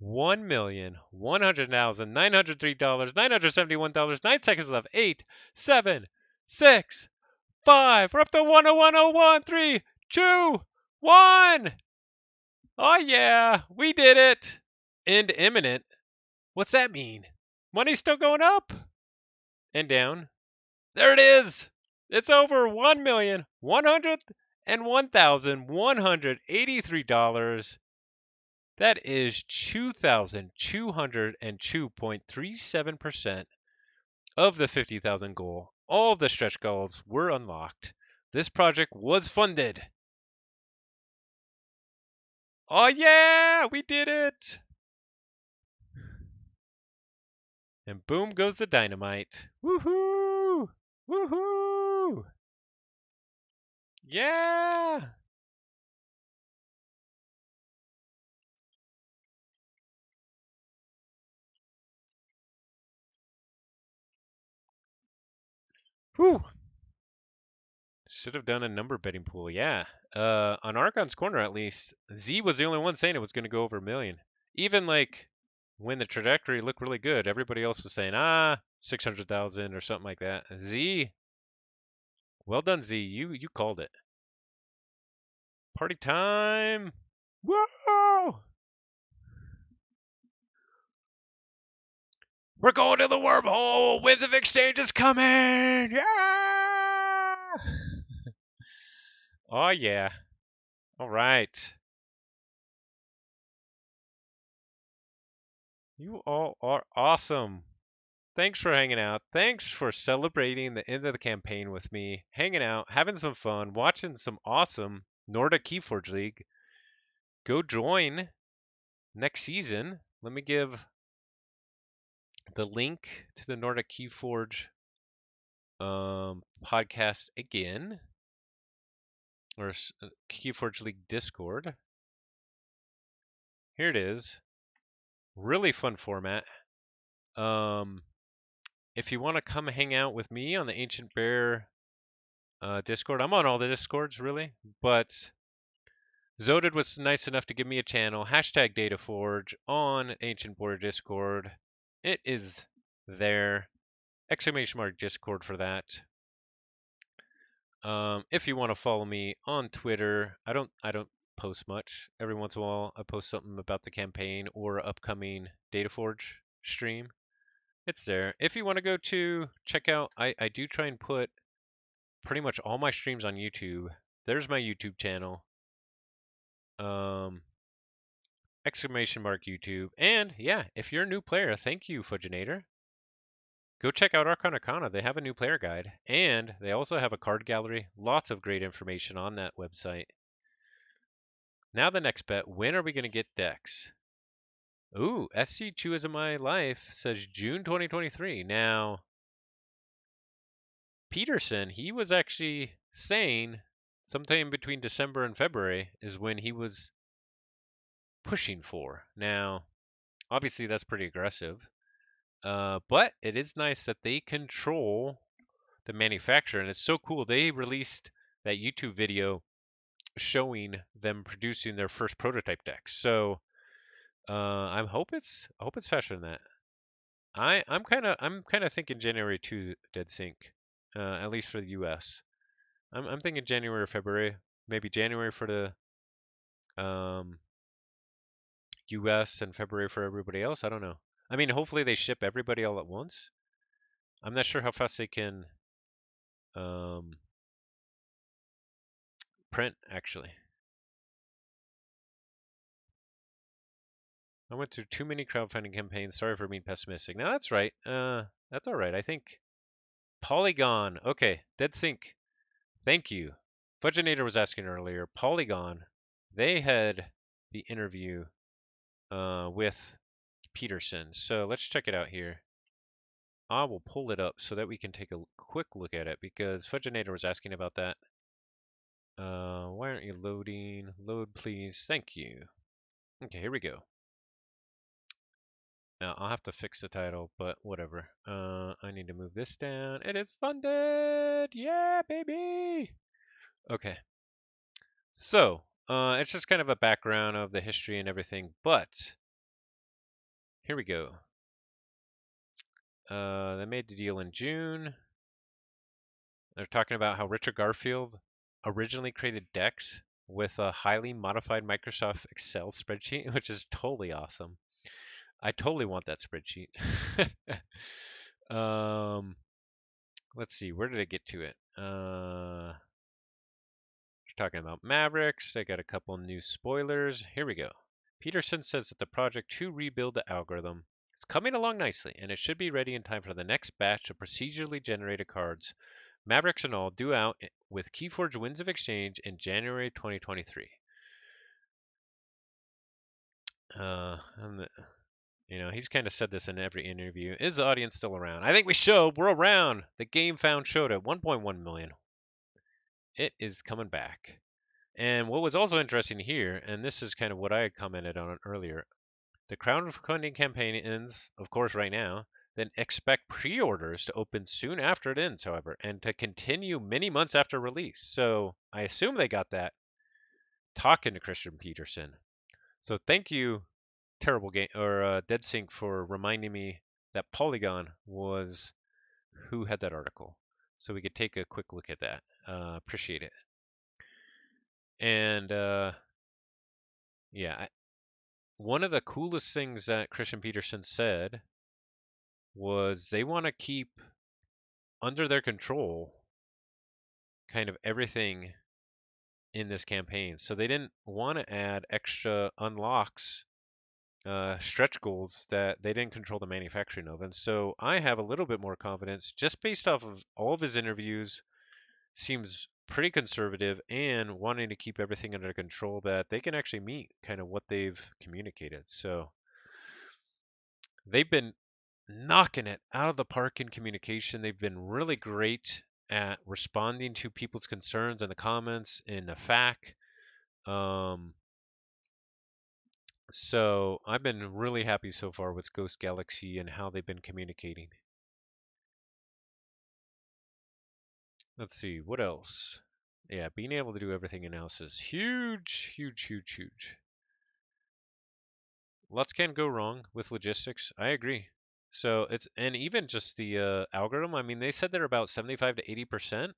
$1,100,903, $971, 9 seconds left. 8, 7, 6, 5. We're up to 10101. 3, 2, 1. Oh yeah, we did it. End imminent. What's that mean? Money's still going up and down. There it is. It's over $1,101,183. That is 2,202.37% of the 50,000 goal. All of the stretch goals were unlocked. This project was funded. Oh yeah, we did it. And boom goes the dynamite. Woohoo! Woohoo! Yeah! Whew! Should have done a number betting pool. Yeah. On Archon's Corner, at least, Z was the only one saying it was going to go over a million. Even like when the trajectory looked really good, everybody else was saying 600,000 or something like that. Z, well done, Z. You called it. Party time! Whoa! We're going to the wormhole. Winds of Exchange is coming. Yeah! Oh yeah. All right. You all are awesome. Thanks for hanging out. Thanks for celebrating the end of the campaign with me, hanging out, having some fun, watching some awesome Nordic Keyforge League. Go join next season. Let me give the link to the Nordic Keyforge podcast again, or Keyforge League Discord. Here it is. Really fun format. If you want to come hang out with me on the Ancient Bear Discord, I'm on all the Discords really, but Zodid was nice enough to give me a channel, hashtag DataForge on Ancient Bear Discord. It is there. Exclamation mark Discord for that. If you want to follow me on Twitter, I don't post much. Every once in a while, I post something about the campaign or upcoming DataForge stream. It's there. If you want to go to check out, I do try and put pretty much all my streams on YouTube. There's my YouTube channel. Exclamation mark YouTube. And yeah, if you're a new player, thank you, Fudginator. Go check out Arcana. They have a new player guide, and they also have a card gallery. Lots of great information on that website. Now the next bet. When are we going to get decks? Ooh, SC Chew in My Life says June 2023. Now, Peterson, he was actually saying sometime between December and February is when he was pushing for. Now, obviously that's pretty aggressive. But it is nice that they control the manufacturer, and it's so cool. They released that YouTube video showing them producing their first prototype decks. So I hope it's faster than that. I'm kind of thinking January 2 dead sync, at least for the U.S. I'm thinking January or February, maybe January for the um, U.S. and February for everybody else. I don't know. I mean, hopefully they ship everybody all at once. I'm not sure how fast they can um, print actually. I went through too many crowdfunding campaigns. Sorry for being pessimistic. No, that's right. That's all right. I think Polygon. Okay, dead sync. Thank you. Fudgenator was asking earlier. Polygon. They had the interview with Peterson. So let's check it out here. I will pull it up so that we can take a quick look at it because Fudgenator was asking about that. Why aren't you loading? Load, please. Thank you. Okay, here we go. Now, I'll have to fix the title, but whatever. I need to move this down. It is funded! Yeah, baby! Okay. So, it's just kind of a background of the history and everything, but here we go. They made the deal in June. They're talking about how Richard Garfield originally created decks with a highly modified Microsoft Excel spreadsheet, which is totally awesome. I totally want that spreadsheet. um, let's see, where did I get to it? Talking about Mavericks. I got a couple new spoilers. Here we go. Peterson says that the project to rebuild the algorithm is coming along nicely, and it should be ready in time for the next batch of procedurally generated cards, Mavericks and all, due out with Keyforge Winds of Exchange in January 2023. He's kind of said this in every interview. Is the audience still around? I think we showed. We're around. The Gamefound showed at 1.1 million. It is coming back. And what was also interesting here, and this is kind of what I had commented on earlier, the crowdfunding campaign ends, of course, right now. Then expect pre-orders to open soon after it ends, however, and to continue many months after release. So I assume they got that talking to Christian Peterson. So thank you, Terrible Game or Dead Sync, for reminding me that Polygon was who had that article, so we could take a quick look at that. Appreciate it. And yeah, one of the coolest things that Christian Peterson said was they want to keep under their control kind of everything in this campaign. So they didn't want to add extra unlocks, stretch goals that they didn't control the manufacturing of. And so I have a little bit more confidence just based off of all of his interviews. Seems pretty conservative and wanting to keep everything under control that they can actually meet kind of what they've communicated. So they've been knocking it out of the park in communication. They've been really great at responding to people's concerns in the comments in the FAQ. So I've been really happy so far with Ghost Galaxy and how they've been communicating. Let's see, what else? Yeah, being able to do everything in-house is huge, huge, huge, huge. Lots can go wrong with logistics. I agree. So it's, and even just the algorithm, I mean, they said they're about 75 to 80%.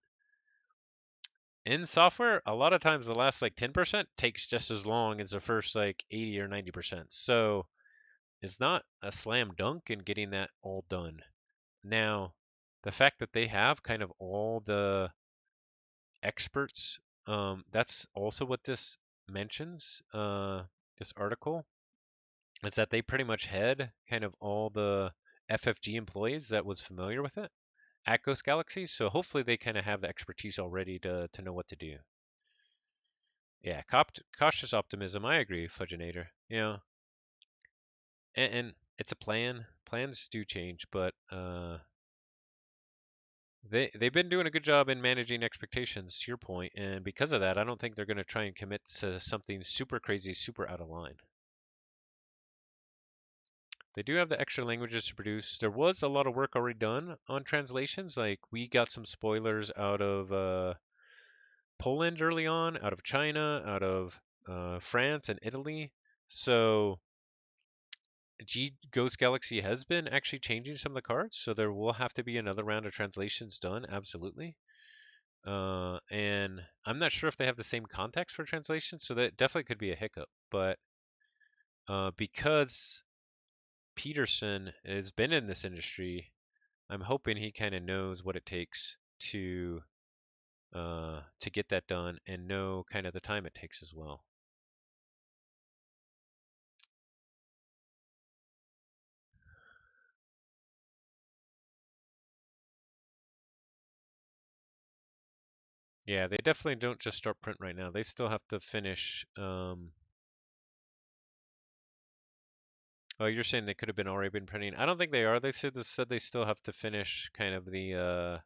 In software, a lot of times the last like 10% takes just as long as the first like 80 or 90%. So it's not a slam dunk in getting that all done. Now, the fact that they have kind of all the experts, that's also what this mentions, this article, is that they pretty much had kind of all the FFG employees that was familiar with it at Ghost Galaxy. So hopefully they kind of have the expertise already to know what to do. Yeah, cautious optimism. I agree, Fudgenator. And it's a plan. Plans do change, but they've been doing a good job in managing expectations. To your point, and because of that, I don't think they're going to try and commit to something super crazy, super out of line. They do have the extra languages to produce. There was a lot of work already done on translations. Like we got some spoilers out of Poland early on, out of China, out of France and Italy. So Ghost Galaxy has been actually changing some of the cards, so there will have to be another round of translations done, absolutely. And I'm not sure if they have the same context for translation, so that definitely could be a hiccup. But because Peterson has been in this industry, I'm hoping he kind of knows what it takes to get that done and know kind of the time it takes as well. Yeah, they definitely don't just start print right now. They still have to finish. Oh, you're saying they could have been already been printing? I don't think they are. They said they still have to finish kind of the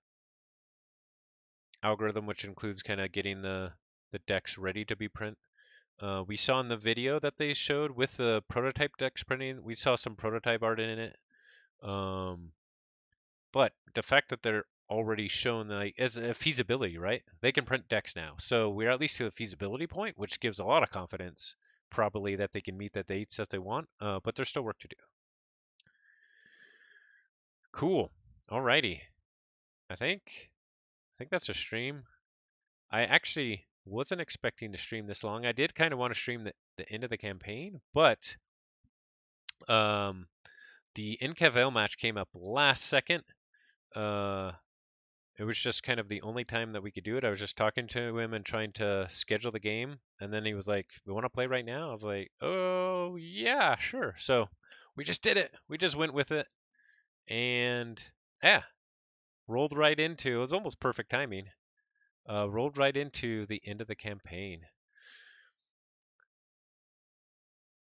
algorithm, which includes kind of getting the decks ready to be print. We saw in the video that they showed with the prototype decks printing, we saw some prototype art in it. But the fact that they're already shown like as a feasibility, right? They can print decks now, so we're at least to the feasibility point, which gives a lot of confidence, probably that they can meet the dates that they want. But there's still work to do. Cool. Alrighty. I think that's a stream. I actually wasn't expecting to stream this long. I did kind of want to stream the end of the campaign, but um, the Incavel match came up last second. Uh, it was just kind of the only time that we could do it. I was just talking to him and trying to schedule the game, and then he was like, "We want to play right now?" I was like, "Oh yeah, sure." So we just did it. We just went with it, and yeah, rolled right into. It was almost perfect timing. Rolled right into the end of the campaign.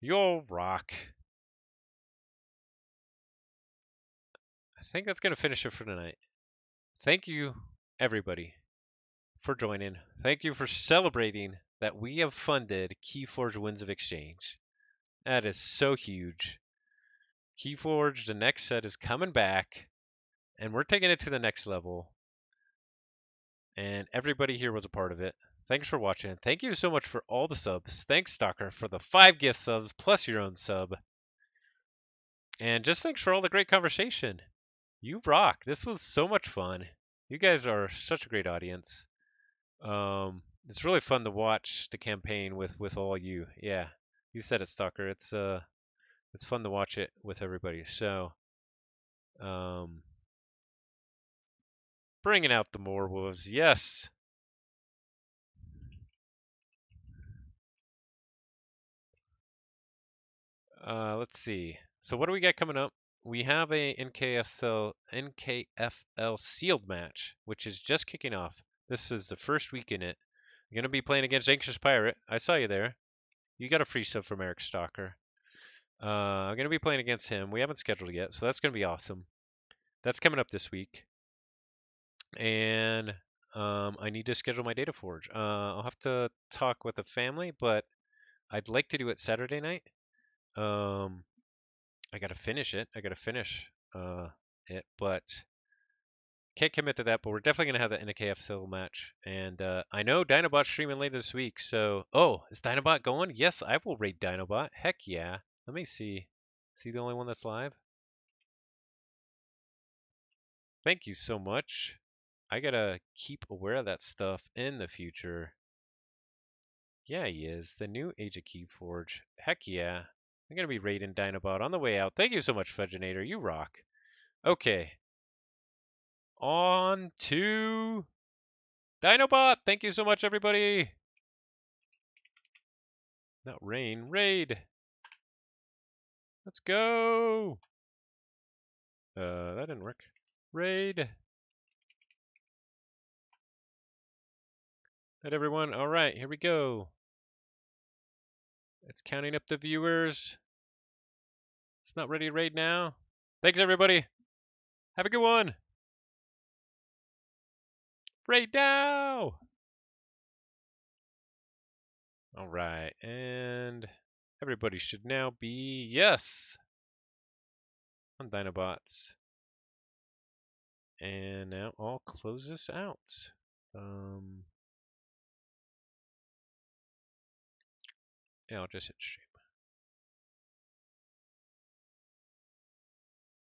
You'll rock. I think that's gonna finish it for tonight. Thank you, everybody, for joining. Thank you for celebrating that we have funded Keyforge Winds of Exchange. That is so huge. Keyforge, the next set is coming back, and we're taking it to the next level. And everybody here was a part of it. Thanks for watching. Thank you so much for all the subs. Thanks, Stalker, for the 5 gift subs plus your own sub. And just thanks for all the great conversation. You rock. This was so much fun. You guys are such a great audience. It's really fun to watch the campaign with all you. Yeah, you said it, Stalker. It's fun to watch it with everybody. So, um, bringing out the more wolves. Yes. Let's see. So what do we got coming up? We have a NKFL sealed match, which is just kicking off. This is the first week in it. You're gonna be playing against Anxious Pirate. I saw you there. You got a free sub from Eric Stalker. I'm gonna be playing against him. We haven't scheduled it yet, so that's gonna be awesome. That's coming up this week. And I need to schedule my data forge. I'll have to talk with the family, but I'd like to do it Saturday night. Um, I gotta finish it. I gotta finish it, but can't commit to that. But we're definitely gonna have the NKF Civil match, and I know Dinobot's streaming later this week. So, oh, is Dinobot going? Yes, I will raid Dinobot. Heck yeah. Let me see. Is he the only one that's live? Thank you so much. I gotta keep aware of that stuff in the future. Yeah, he is. The new Age of Keyforge. Heck yeah. I'm gonna be raiding Dinobot on the way out. Thank you so much, Fudginator. You rock. Okay. On to Dinobot. Thank you so much, everybody. Not rain. Raid. Let's go. That didn't work. Raid. Right, everyone. All right, here we go. It's counting up the viewers. It's not ready to raid now. Thanks, everybody. Have a good one. Raid now. All right, and everybody should now be yes. on Dinobots. And now I'll close this out. Yeah, I'll just hit stream.